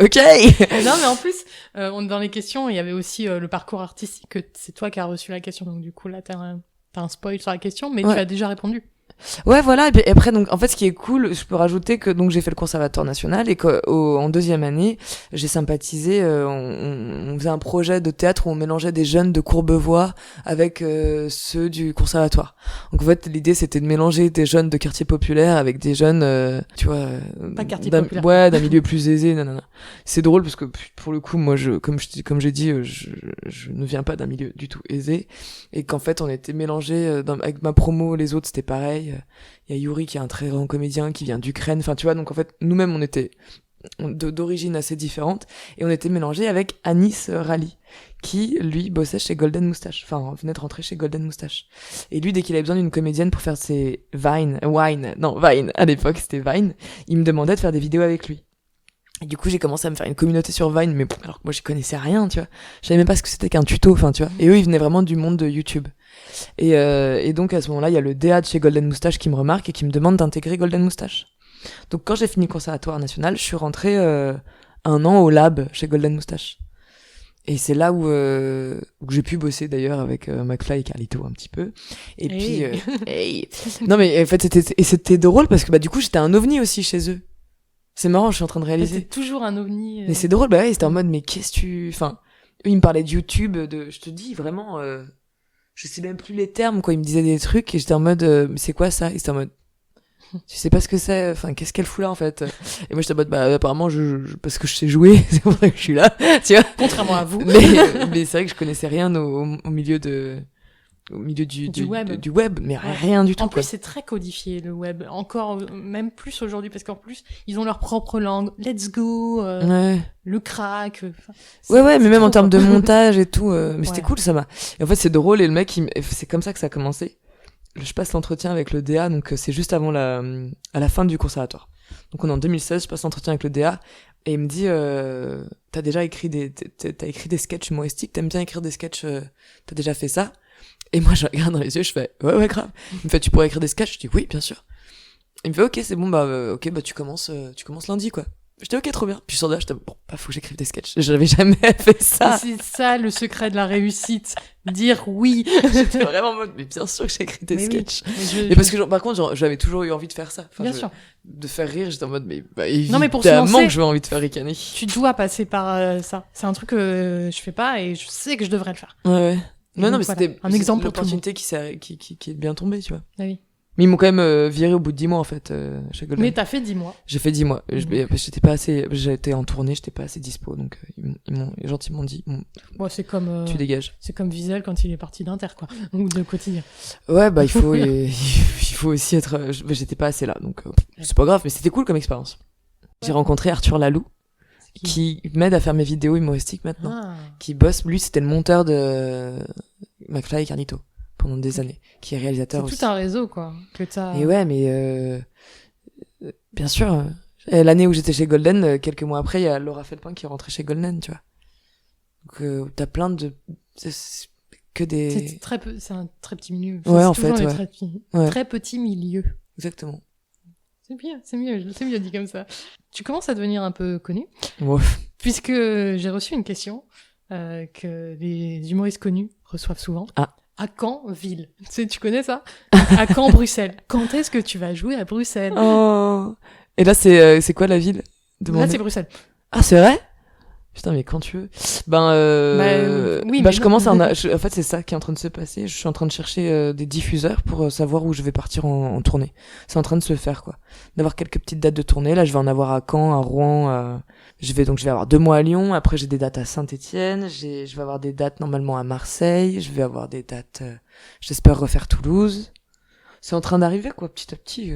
Ok. Non, mais en plus, dans les questions, il y avait aussi le parcours artistique, que c'est toi qui as reçu la question. Donc du coup, là, t'as un spoil sur la question, mais tu as déjà répondu. Ouais, voilà. Et après, donc, en fait, ce qui est cool, je peux rajouter que donc j'ai fait le Conservatoire national et qu'en 2e année, j'ai sympathisé. On faisait un projet de théâtre où on mélangeait des jeunes de Courbevoie avec ceux du Conservatoire. Donc en fait, l'idée c'était de mélanger des jeunes de quartier populaire avec des jeunes, tu vois, pas quartier populaire. Ouais, d'un milieu plus aisé. Nanana. C'est drôle parce que pour le coup, moi, comme j'ai dit, je ne viens pas d'un milieu du tout aisé et qu'en fait, on était mélangés avec ma promo, les autres c'était pareil. Il y a Yuri qui est un très grand comédien qui vient d'Ukraine, enfin tu vois, donc en fait nous-mêmes on était d'origine assez différente et on était mélangés avec Anis Rally qui lui bossait chez Golden Moustache, enfin venait de rentrer chez Golden Moustache, et lui dès qu'il avait besoin d'une comédienne pour faire ses Vine à l'époque c'était Vine, il me demandait de faire des vidéos avec lui. Et du coup, j'ai commencé à me faire une communauté sur Vine, mais alors que moi, j'y connaissais rien, tu vois. Je savais même pas ce que c'était qu'un tuto, enfin, tu vois. Et eux, ils venaient vraiment du monde de YouTube. Et donc, à ce moment-là, il y a le DA de chez Golden Moustache qui me remarque et qui me demande d'intégrer Golden Moustache. Donc, quand j'ai fini le Conservatoire national, je suis rentrée 1 an au lab chez Golden Moustache. Et c'est là où j'ai pu bosser d'ailleurs avec McFly et Carlito un petit peu. Et puis, non mais en fait, c'était drôle parce que bah du coup, j'étais un ovni aussi chez eux. C'est marrant, je suis en train de réaliser. C'est toujours un ovni. Mais c'est drôle, bah ouais, c'était en mode, mais enfin, eux, ils me parlaient de YouTube, je te dis, vraiment, je sais même plus les termes, quoi, ils me disaient des trucs, et j'étais en mode, mais c'est quoi ça? Et c'était en mode, tu sais pas ce que c'est, enfin, qu'est-ce qu'elle fout là, en fait? Et moi, j'étais en mode, bah, apparemment, parce que je sais jouer, c'est pour ça que je suis là, tu vois. Contrairement à vous. Mais c'est vrai que je connaissais rien au milieu du web, mais rien du tout. En plus, c'est très codifié, le web. Encore, même plus aujourd'hui, parce qu'en plus, ils ont leur propre langue. Let's go, le crack. Ouais, mais même en termes de montage et tout, mais c'était cool, ça m'a. Et en fait, c'est drôle, et le mec, c'est comme ça que ça a commencé. Je passe l'entretien avec le DA, donc c'est juste avant à la fin du conservatoire. Donc on est en 2016, je passe l'entretien avec le DA, Et il me dit, t'as déjà écrit t'as écrit des sketchs humoristiques, t'aimes bien écrire des sketchs, t'as déjà fait ça? Et moi, je regarde dans les yeux, je fais, ouais, grave. Il me fait, tu pourrais écrire des sketchs? Je dis, oui, bien sûr. Il me fait, ok, c'est bon, ok, tu commences lundi, quoi. J'étais ok, trop bien. Puis sur là, j'étais bon, faut que j'écrive des sketchs. J'avais jamais fait ça. C'est ça le secret de la réussite. Dire oui. J'étais vraiment en mode, mais bien sûr que j'ai écrit des sketchs. Oui. Et parce que, par contre, j'avais toujours eu envie de faire ça. Enfin, bien sûr. De faire rire, j'étais en mode, mais évidemment non, mais pour se lancer, que j'avais envie de faire ricaner. Tu dois passer par ça. C'est un truc que je fais pas et je sais que je devrais le faire. Ouais. Non, mais voilà, c'était un exemple pour l'opportunité qui est bien tombée, tu vois. Ah oui. Mais ils m'ont quand même viré au bout de 10 mois, en fait, chez Golden. Mais t'as fait 10 mois. J'ai fait 10 mois. J'étais pas assez, j'étais en tournée, j'étais pas assez dispo, donc ils m'ont gentiment dit, bon, c'est comme, tu dégages. C'est comme Wiesel quand il est parti d'Inter, quoi. Ou de Quotidien. Ouais, il faut aussi être, j'étais pas assez là, donc c'est pas grave, mais c'était cool comme expérience. J'ai rencontré Arthur Laloux, qui m'aide à faire mes vidéos humoristiques maintenant. Qui bosse, lui, c'était le monteur de McFly et Carlito pendant des années, qui est réalisateur aussi. C'est tout un réseau, quoi, que t'as... Et ouais, mais bien sûr, l'année où j'étais chez Golden, quelques mois après, il y a Laura Felpin qui est rentrée chez Golden, tu vois. Donc t'as plein de... que des... C'est un très petit milieu. Ouais, en fait, très petit milieu. Exactement. C'est mieux dit comme ça. Tu commences à devenir un peu connu. Ouais. Puisque j'ai reçu une question que les humoristes connus reçoivent souvent. Ah. À Caen, ville. Tu connais ça? À Caen, Bruxelles. Quand est-ce que tu vas jouer à Bruxelles? Oh. Et là, c'est quoi la ville? Là, c'est Bruxelles. Ah, c'est vrai? Putain, mais quand tu veux. Je commence en fait, c'est ça qui est en train de se passer. Je suis en train de chercher des diffuseurs pour savoir où je vais partir en tournée. C'est en train de se faire, quoi. D'avoir quelques petites dates de tournée. Là, je vais en avoir à Caen, à Rouen. Je vais avoir 2 mois à Lyon. Après, j'ai des dates à Saint-Étienne. Je vais avoir des dates normalement à Marseille. Je vais avoir des dates, j'espère refaire Toulouse. C'est en train d'arriver, quoi, petit à petit.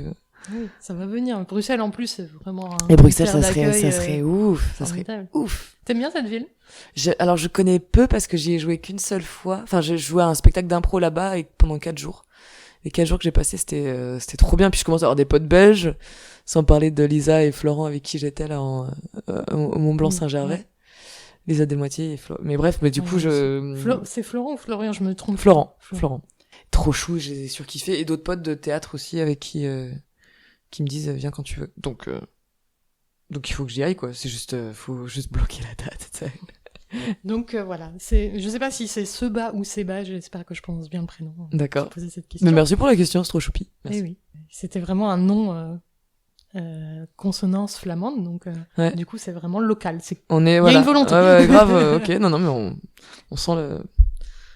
Oui, ça va venir. Bruxelles, en plus, c'est vraiment un... Et Bruxelles, ça serait ouf. Ça serait ouf. T'aimes bien cette ville? Alors, je connais peu parce que j'y ai joué qu'une seule fois. Enfin, j'ai joué à un spectacle d'impro là-bas pendant 4 jours. Les 4 jours que j'ai passés, c'était trop bien. Puis je commence à avoir des potes belges, sans parler de Lisa et Florent avec qui j'étais là au Mont-Blanc-Saint-Gervais. Ouais. Lisa Desmoitiers et Florent. Mais bref, du coup, c'est Florent ou Florian? Je me trompe. Florent. Trop chou, j'ai surkiffé. Et d'autres potes de théâtre aussi avec qui me disent viens quand tu veux. Donc il faut que j'y aille, quoi. C'est juste, faut juste bloquer la date, tu sais. Donc voilà, je sais pas si c'est Seba ou Seba, j'espère que je prononce bien le prénom. D'accord. Poser cette question. Mais merci pour la question, c'est trop choupi. Merci. Eh oui, c'était vraiment un nom consonance flamande, donc ouais. Du coup c'est vraiment local. Il y a une volonté. Ouais, grave, ok, non mais on sent le...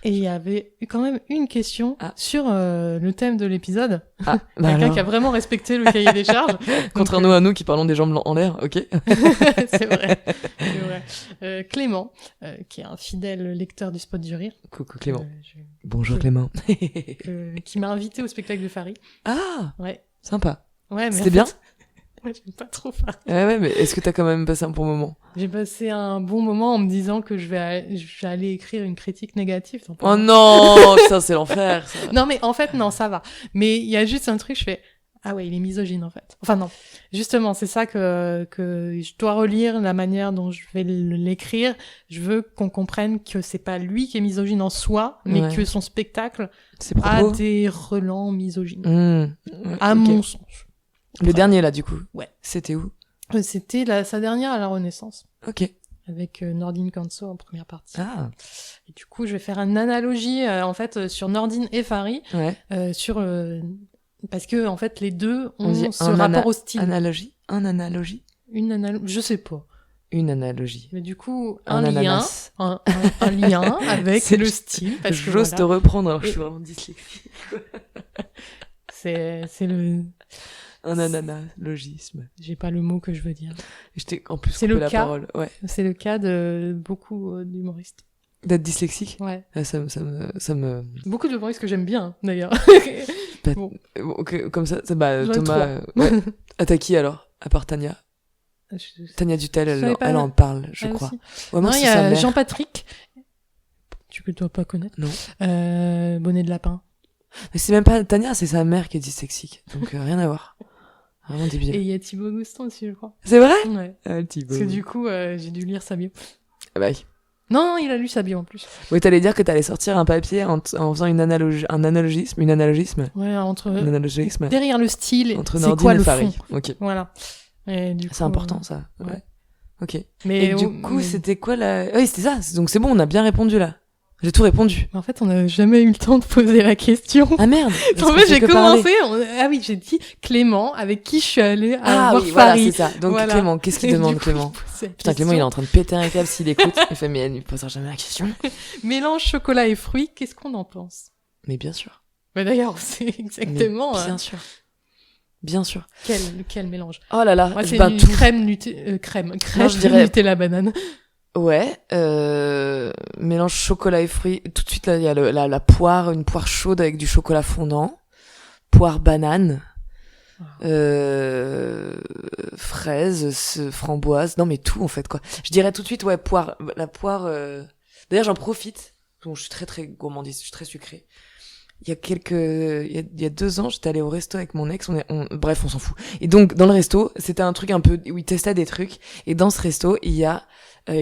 Et il y avait quand même une question sur le thème de l'épisode. Quelqu'un alors... qui a vraiment respecté le cahier des charges. Contrairement à nous qui parlons des jambes en l'air, ok. C'est vrai. Clément, qui est un fidèle lecteur du Spot du Rire. Coucou Clément. Bonjour Clément. Qui m'a invité au spectacle de Farid. Ah ouais. Sympa. Ouais, mais c'était bien. Ouais, j'aime pas trop Farid. Ouais, mais est-ce que t'as quand même passé un bon moment? J'ai passé un bon moment en me disant que j'allais écrire une critique négative. Oh non, putain, c'est l'enfer, ça. Non, mais en fait, non, ça va. Mais il y a juste un truc, je fais, ah ouais, il est misogyne, en fait. Enfin, non. Justement, c'est ça que je dois relire, la manière dont je vais l'écrire. Je veux qu'on comprenne que c'est pas lui qui est misogyne en soi, mais que son spectacle a des relents misogynes. À mon sens. Le dernier, là, du coup. Ouais. C'était où? C'était sa dernière à la Renaissance. Ok. Avec Nordine Canso en première partie. Ah. Et du coup, je vais faire une analogie, en fait, sur Nordine et Farid. Ouais. Parce que, en fait, les deux ont ce rapport au style. Analogie? Une analogie? Je sais pas. Une analogie. Mais du coup, un lien avec le style. J'ose te reprendre, alors que je suis vraiment dyslexique. C'est le... Un analogisme. J'ai pas le mot que je veux dire. Je t'ai en plus coupé la parole. Ouais. C'est le cas de beaucoup d'humoristes. D'être dyslexique? Ouais. Ah, ça me... Beaucoup d'humoristes que j'aime bien, d'ailleurs. Bon. Okay, comme ça Thomas... ouais. Ah, t'as qui, alors? À part Tania? Tania Dutel, elle en parle, je crois. Aussi. Ouais, non, il y a Jean-Patrick. Tu dois pas connaître. Non. Bonnet de lapin. Mais c'est même pas Tania, c'est sa mère qui est dyslexique. Donc, rien à voir. Vraiment débile. Et il y a Thibaut Guston aussi, je crois. C'est vrai? Ouais. Ah, Thibaut. Parce que du coup, j'ai dû lire sa bio. Ah bah oui. Non, il a lu sa bio en plus. Oui, t'allais dire que t'allais sortir un papier en faisant un analogisme. Ouais, Un analogisme. derrière le style, Entre c'est Nordine quoi et le Farid. fond. Ok. Voilà. Et du coup, C'est important, ça. ouais. Ok. Mais Et du coup, c'était quoi la... Oui, c'était ça. Donc c'est bon, on a bien répondu, là. J'ai tout répondu. en fait, on n'a jamais eu le temps de poser la question. Ah merde. En fait, j'ai commencé. Ah oui, j'ai dit Clément, avec qui je suis allée à voir oui, voilà, Farid. c'est ça. Donc Voilà. Clément, qu'est-ce qu'il Et demande, du coup, Clément? il posait la Putain, Clément, il est question. en train de péter un câble s'il écoute. Il fait, mais elle ne posera jamais la question. Mélange chocolat et fruits, qu'est-ce qu'on en pense? Mais bien sûr. Bah d'ailleurs, c'est exactement Mais bien sûr. Bien sûr. quel mélange. Oh là là. Moi, c'est Ben, une tout. crème je dirais- Nutella banane. Ouais, mélange chocolat et fruits. Tout de suite, là, il y a la poire, une poire chaude avec du chocolat fondant. Poire banane. Fraises, framboises. Non, mais tout, en fait, quoi. Je dirais tout de suite, ouais, poire. La poire, D'ailleurs, j'en profite. Bon, je suis très, très gourmandise. Je suis très sucrée. Il y a 2 ans, j'étais allée au resto avec mon ex, bref, on s'en fout. Et donc, dans le resto, c'était un truc un peu, où ils testaient des trucs. Et dans ce resto, ils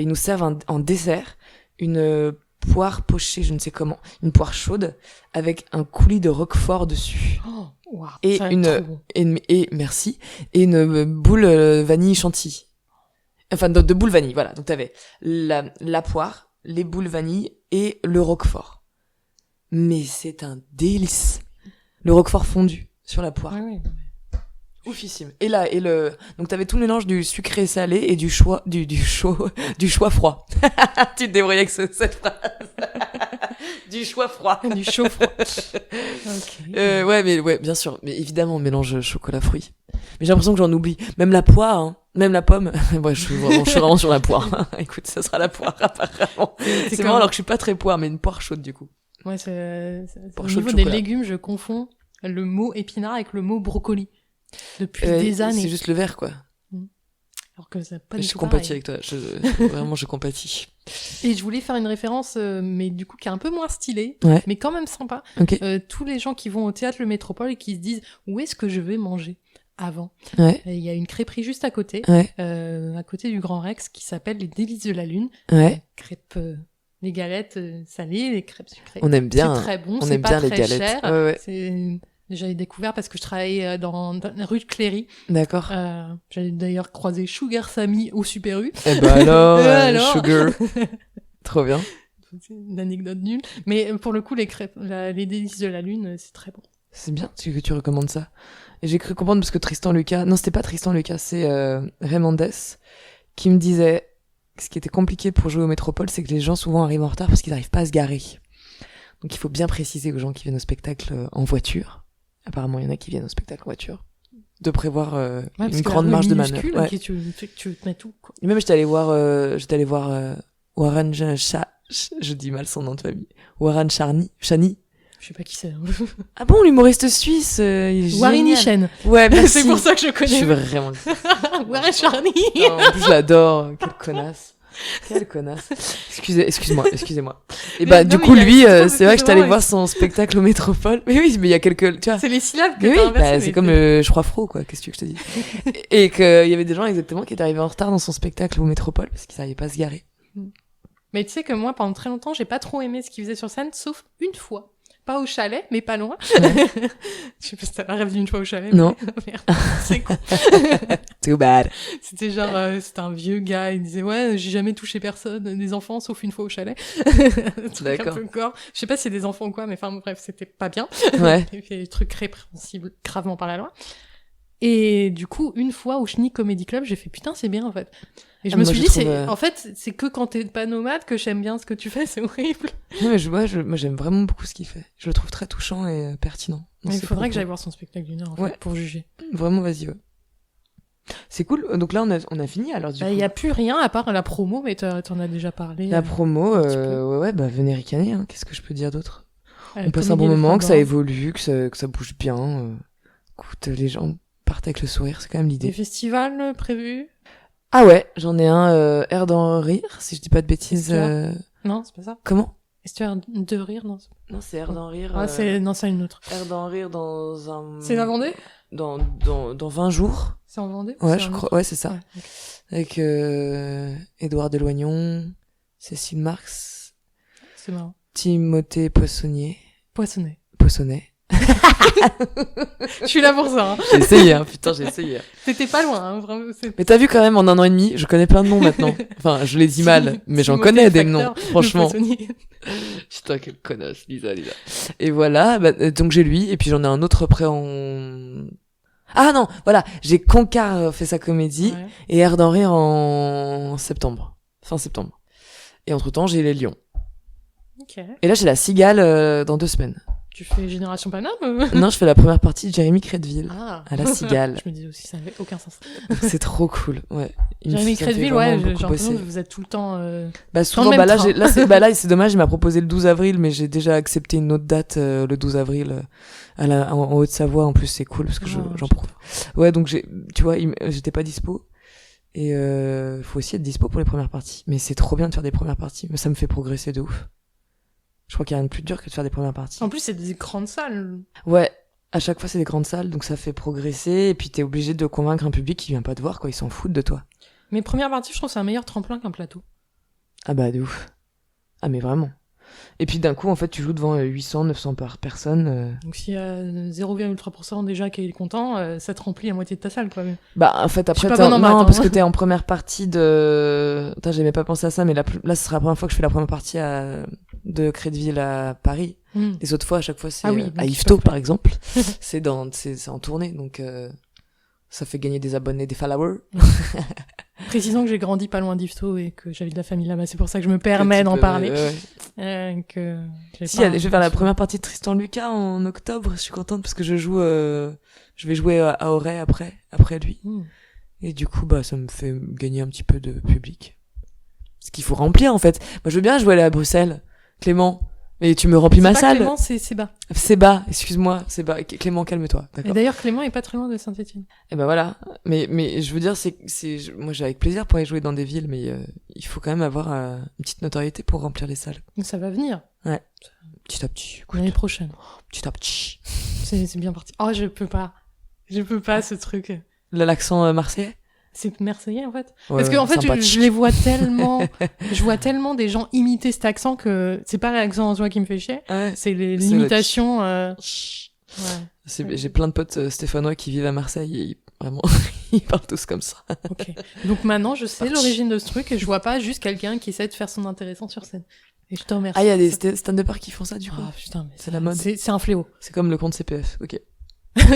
nous servent en dessert une poire pochée, je ne sais comment, une poire chaude avec un coulis de roquefort dessus. Oh, wow, Et ça va être trop bon. merci, et une boule vanille chantilly. Enfin, de boule vanille, voilà. Donc t'avais la poire, les boules vanille et le roquefort. Mais c'est un délice. Le roquefort fondu sur la poire. Ouais, ouais. Oufissime. Donc t'avais tout le mélange du sucré salé et du choix froid. Tu te débrouilles avec cette phrase. Du choix froid. Du chaud froid. Ok. Ouais, mais ouais, bien sûr. Mais évidemment, mélange chocolat-fruits. Mais j'ai l'impression que j'en oublie. Même la poire, hein. Même la pomme. Ouais, je suis vraiment sur la poire. Écoute, ça sera la poire, apparemment. C'est comme- marrant alors que je suis pas très poire, mais une poire chaude, du coup. Ouais, c'est Pour au chaud de niveau des chocolat. légumes, je confonds le mot épinard avec le mot brocoli. Depuis des années. C'est juste le vert, quoi. Alors que c'est pas Je du tout compatis pareil. avec toi. Vraiment, je compatis. Et je voulais faire une référence, mais du coup, qui est un peu moins stylée, Ouais. mais quand même sympa. Ok. Tous les gens qui vont au théâtre Le Métropole et qui se disent où est-ce que je vais manger avant. Ouais. Et il y a une crêperie juste à côté, Ouais. à côté du Grand Rex, qui s'appelle Les Délices de la Lune. Ouais. Crêpes, les galettes salées, les crêpes sucrées. On aime bien. C'est très bon, On c'est aime pas bien les très galettes. cher. Ouais, ouais. J'avais découvert parce que je travaillais dans la rue de Cléry. D'accord. J'avais d'ailleurs croisé Sugar Sammy au Super U. Eh ben alors, Alors sugar. Trop bien. C'est une anecdote nulle. Mais pour le coup, les crêpes, les délices de la lune, c'est très bon. C'est bien que tu recommandes ça. Et j'ai cru comprendre parce que Tristan Lucas, non, c'était pas Tristan Lucas, c'est Raymondes qui me disait que ce qui était compliqué pour jouer au Métropole, c'est que les gens souvent arrivent en retard parce qu'ils n'arrivent pas à se garer. Donc il faut bien préciser aux gens qui viennent au spectacle en voiture. Apparemment, il y en a qui viennent au spectacle en voiture. De prévoir une grande marge de manœuvre. Ouais. Okay, tu veux te mettre tout, quoi. Et même j'étais allé voir Warren je dis mal son nom de famille. Warren Chani. Je sais pas qui c'est. Ah bon, l'humoriste suisse, il est Warren génial. Ishen. Ouais, merci. C'est pour ça que je Je connais. suis vraiment... Warren Charny. Non, en plus, je l'adore. Quelle connasse. Quelle connasse. Excusez-moi. Et bah, Mais du non, coup, mais il y a lui, quelque chose c'est vrai que j'étais allée de voir son spectacle au Métropole. Mais oui, mais il y a quelques, tu vois. C'est les syllabes que Mais t'as oui, inversées. bah, c'est comme je crois Fro, quoi. Qu'est-ce que tu veux que je te dis? Et qu'il y avait des gens exactement qui étaient arrivés en retard dans son spectacle au Métropole parce qu'ils n'arrivaient pas à se garer. Mais tu sais que moi, pendant très longtemps, j'ai pas trop aimé ce qu'il faisait sur scène, sauf une fois. Pas au chalet, mais pas loin. Ouais. Je sais pas si t'as pas rêvé d'une fois au chalet. Non. Mais... Merde, c'est con. Too bad. C'était genre, c'était un vieux gars, il disait, ouais, j'ai jamais touché personne, des enfants, sauf une fois au chalet. Truc D'accord. un peu gore. Je sais pas si c'est des enfants ou quoi, mais enfin, bref, c'était pas bien. Ouais. Il fait des trucs répréhensibles gravement par la loi. Et du coup, une fois au Chenille Comedy Club, j'ai fait, putain, c'est bien, en fait. Et je me moi, suis je dit, trouve, en fait, c'est que quand t'es pas nomade que j'aime bien ce que tu fais, c'est horrible. Non, mais moi, j'aime vraiment beaucoup ce qu'il fait. Je le trouve très touchant et pertinent. Mais il faudrait que j'aille voir son spectacle d'une heure, en fait, Ouais. pour juger. Vraiment, vas-y, ouais. C'est cool. Donc là, on a fini, alors, du Bah, coup. il y a plus rien à part la promo, mais t'en as déjà parlé. La promo, petit peu. ouais, bah, venez ricaner, hein. Qu'est-ce que je peux dire d'autre? On passe Comédie un bon des moment, que ça Fabins. évolue, que ça bouge bien. Écoute, les gens partent avec le sourire, c'est quand même Des l'idée. festivals prévus? Ah ouais, j'en ai un, Air d'en rire, si je dis pas de bêtises. Qu'est-ce qu'il y Non, c'est pas ça. Comment? Est-ce que tu as de rire non Non, c'est Air d'en rire. Ah, non, c'est une autre. Air d'en rire dans un. C'est la Vendée Dans 20 jours. C'est en Vendée Ouais, je crois. Ouais, c'est ça. Ouais, okay. Avec Édouard Deloignon, Cécile Marx. C'est marrant. Timothée Poissonnet. Poissonnet. Je suis là pour ça. Hein. J'ai essayé, hein. Putain, j'ai essayé. C'était pas loin, hein, vraiment. Mais t'as vu quand même, en 1 an et demi, je connais plein de noms maintenant. Enfin, je les dis mal, mais j'en connais des noms, franchement. Putain, quelle connasse, Lisa. Et voilà, donc j'ai lui, et puis j'en ai un autre après en... Ah non, voilà, j'ai Concar fait sa comédie, ouais. Et Air d'en rire en septembre. Fin septembre. Et entre-temps, j'ai les Lions. Okay. Et là, j'ai la Cigale dans 2 semaines. Tu fais Génération Paname Non, je fais la première partie de Jérémy Crédville à la Cigale. Je me disais aussi, ça n'avait aucun sens. C'est trop cool, ouais. Jérémy Crédville, ouais, j'ai l'impression que vous êtes tout le temps. Souvent, là, c'est dommage, il m'a proposé le 12 avril, mais j'ai déjà accepté une autre date le 12 avril en Haute-Savoie. En plus, c'est cool parce que j'en profite. Ouais, donc tu vois, j'étais pas dispo. Et faut aussi être dispo pour les premières parties. Mais c'est trop bien de faire des premières parties. Mais ça me fait progresser de ouf. Je crois qu'il y a rien de plus dur que de faire des premières parties. En plus, c'est des grandes salles. Ouais, à chaque fois, c'est des grandes salles, donc ça fait progresser. Et puis, t'es obligé de convaincre un public qui vient pas te voir, quoi. Ils s'en foutent de toi. Mes premières parties, je trouve que c'est un meilleur tremplin qu'un plateau. Ah bah, de ouf. Ah, mais vraiment. Et puis, d'un coup, en fait, tu joues devant 800, 900 par personne. Donc, s'il y a 0,3% déjà qui est content, ça te remplit la moitié de ta salle, quoi. Bah, en fait, après, non, parce que t'es en première partie de... Putain, j'aimais pas penser à ça, mais là, ce sera la première fois que je fais la première partie de Crédville à Paris. Les autres fois, à chaque fois, c'est à Yvetot, par exemple. c'est en tournée, donc ça fait gagner des abonnés, des followers. Précisons que j'ai grandi pas loin d'Yvetot et que j'avais de la famille là-bas, c'est pour ça que je me permets d'en parler. Je vais faire la première partie de Tristan Lucas en octobre, je suis contente parce que je vais jouer à Auray après lui. Et du coup, ça me fait gagner un petit peu de public. Ce qu'il faut remplir, en fait. Moi, je veux bien jouer à Bruxelles. Clément. Mais tu me remplis ma salle. Clément, c'est Séba. Séba, excuse-moi, Séba. Clément, calme-toi. D'accord. Et d'ailleurs, Clément est pas très loin de Saint-Étienne. Et ben voilà. Mais je veux dire, moi, j'ai avec plaisir pour aller jouer dans des villes, mais il faut quand même avoir une petite notoriété pour remplir les salles. Donc ça va venir. Ouais. Petit à petit. L'année prochaine. Petit à petit. C'est bien parti. Oh, je peux pas ce truc. L'accent marseillais? C'est marseillais en fait. Ouais, parce que en fait je les vois tellement je vois tellement des gens imiter cet accent que c'est pas l'accent en soi qui me fait chier, c'est l'imitation J'ai plein de potes stéphanois qui vivent à Marseille et vraiment ils parlent tous comme ça. OK. Donc maintenant je sais l'origine de ce truc et je vois pas juste quelqu'un qui essaie de faire son intéressant sur scène. Et je te remercie. Ah, il y a des stand-uppers qui font ça du coup. Ah putain, mais c'est la mode. C'est un fléau. C'est comme le compte CPF. OK.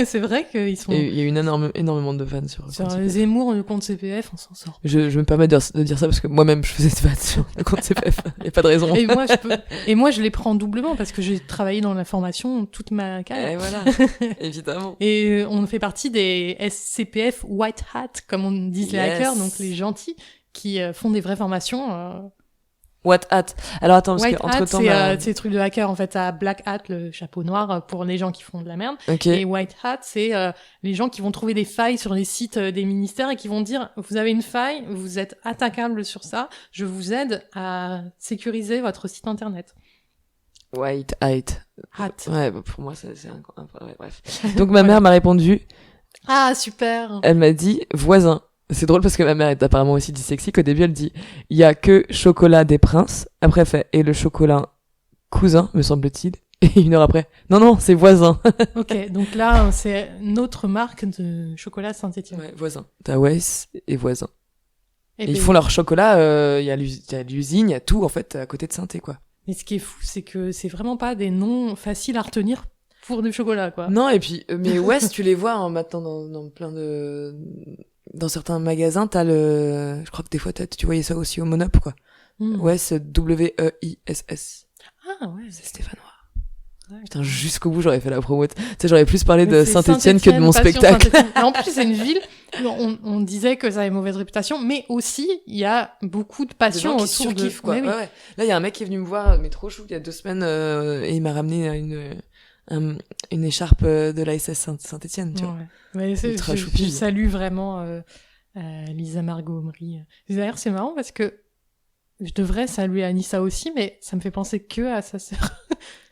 C'est vrai qu'ils sont... Il y a énormément de vannes sur Zemmour, le compte CPF, on s'en sort. Je me permets de dire ça parce que moi-même, je faisais des vannes sur le compte CPF. Il n'y a pas de raison. Et moi, je les prends doublement parce que j'ai travaillé dans la formation toute ma carrière. Et voilà, évidemment. Et on fait partie des SCPF White Hat, comme on dit les hackers, donc les gentils, qui font des vraies formations... What hat? Alors attends, parce White que entre temps, c'est les trucs de hacker en fait. À Black Hat, le chapeau noir pour les gens qui font de la merde. Okay. Et White Hat, c'est les gens qui vont trouver des failles sur les sites des ministères et qui vont dire vous avez une faille, vous êtes attaquable sur ça, je vous aide à sécuriser votre site internet. White Hat. Ouais, pour moi c'est ouais, bref. Donc ma mère m'a répondu. Ah super. Elle m'a dit voisin. C'est drôle parce que ma mère est apparemment aussi dyslexique. Au début, elle dit il y a que chocolat des princes. Après, elle fait et le chocolat cousin, me semble-t-il. Et 1 heure après, non, c'est voisin. Ok, donc là, c'est notre marque de chocolat Saint-Étienne. Ouais, voisin. T'as Weiss et voisin. Et ils font leur chocolat. Il y a l'usine, il y a tout en fait à côté de Saint-Étienne, quoi. Mais ce qui est fou, c'est que c'est vraiment pas des noms faciles à retenir pour du chocolat, quoi. Non, et puis mais Weiss, tu les vois maintenant dans plein de dans certains magasins, je crois que des fois tu voyais ça aussi au Monop, quoi. Weiss, W-E-I-S-S. Ah ouais. C'est stéphanois. Ouais. Putain, jusqu'au bout, j'aurais fait la promo. Tu sais, j'aurais plus parlé de Saint-Étienne que de mon spectacle. En plus, c'est une ville, on disait que ça avait mauvaise réputation, mais aussi, il y a beaucoup de passion autour qui surkiffent, quoi. Oui. Ouais. Là, il y a un mec qui est venu me voir, mais trop chou, il y a 2 semaines, et il m'a ramené une écharpe de l'ASS Saint-Étienne, tu vois. Ouais. Je salue vraiment Lisa Margot Omri. D'ailleurs, c'est marrant parce que Je devrais saluer Anissa aussi, mais ça me fait penser que à sa sœur.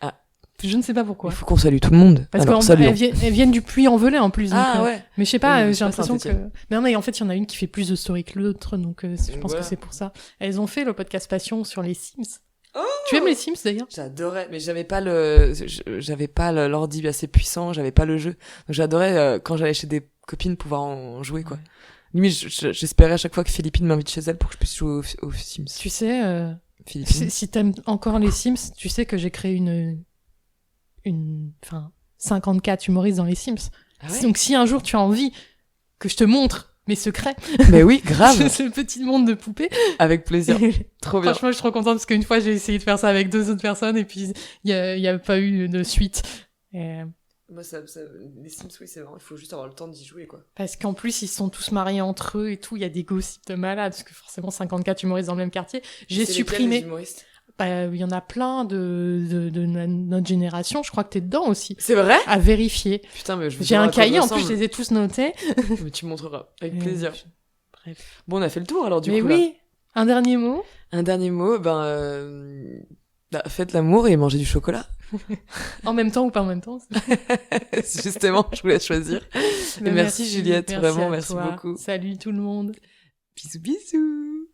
Ah. Je ne sais pas pourquoi. Il faut qu'on salue tout le monde. Parce Alors, qu'elles viennent du Puy-en-Velay en plus. Ah donc, ouais. Mais je sais pas, Oui, j'ai l'impression que... Saint-Étienne. Mais non, mais en fait, il y en a une qui fait plus de story que l'autre, donc je pense Voilà. que c'est pour ça. Elles ont fait le podcast Passion sur les Sims. Oh, tu aimes les Sims d'ailleurs? J'adorais, mais j'avais pas l'ordi assez puissant, j'avais pas le jeu. Donc j'adorais quand j'allais chez des copines pouvoir en jouer quoi. Ouais. Limite, j'espérais à chaque fois que Philippine m'invite chez elle pour que je puisse jouer aux Sims. Tu sais, Philippine. si t'aimes encore les Sims, tu sais que j'ai créé enfin, 54 humoristes dans les Sims. Ah ouais. Donc si un jour tu as envie que je te montre mes secrets, Mais oui, grave. ce petit monde de poupées. Avec plaisir. Trop bien. Franchement, je suis trop contente parce qu'une fois j'ai essayé de faire ça avec 2 autres personnes et puis il y a pas eu de suite. Et... Moi, les Sims, oui, c'est vrai. Il faut juste avoir le temps d'y jouer, quoi. Parce qu'en plus, ils sont tous mariés entre eux et tout. Il y a des gossips de malades parce que forcément 54 humoristes dans le même quartier. J'ai supprimé. Les humoristes Il y en a plein de notre génération. Je crois que t'es dedans aussi. C'est vrai? À vérifier. Putain, mais J'ai un cahier, en plus, je les ai tous notés. Mais tu me montreras. Avec plaisir. Bref. Bon, on a fait le tour, alors, du Mais coup, oui, un dernier mot. Un dernier mot, faites l'amour et mangez du chocolat. En même temps ou pas en même temps. Justement, je vous laisse choisir. Et merci Juliette, vraiment, merci toi. beaucoup. Salut tout le monde. Bisous, bisous.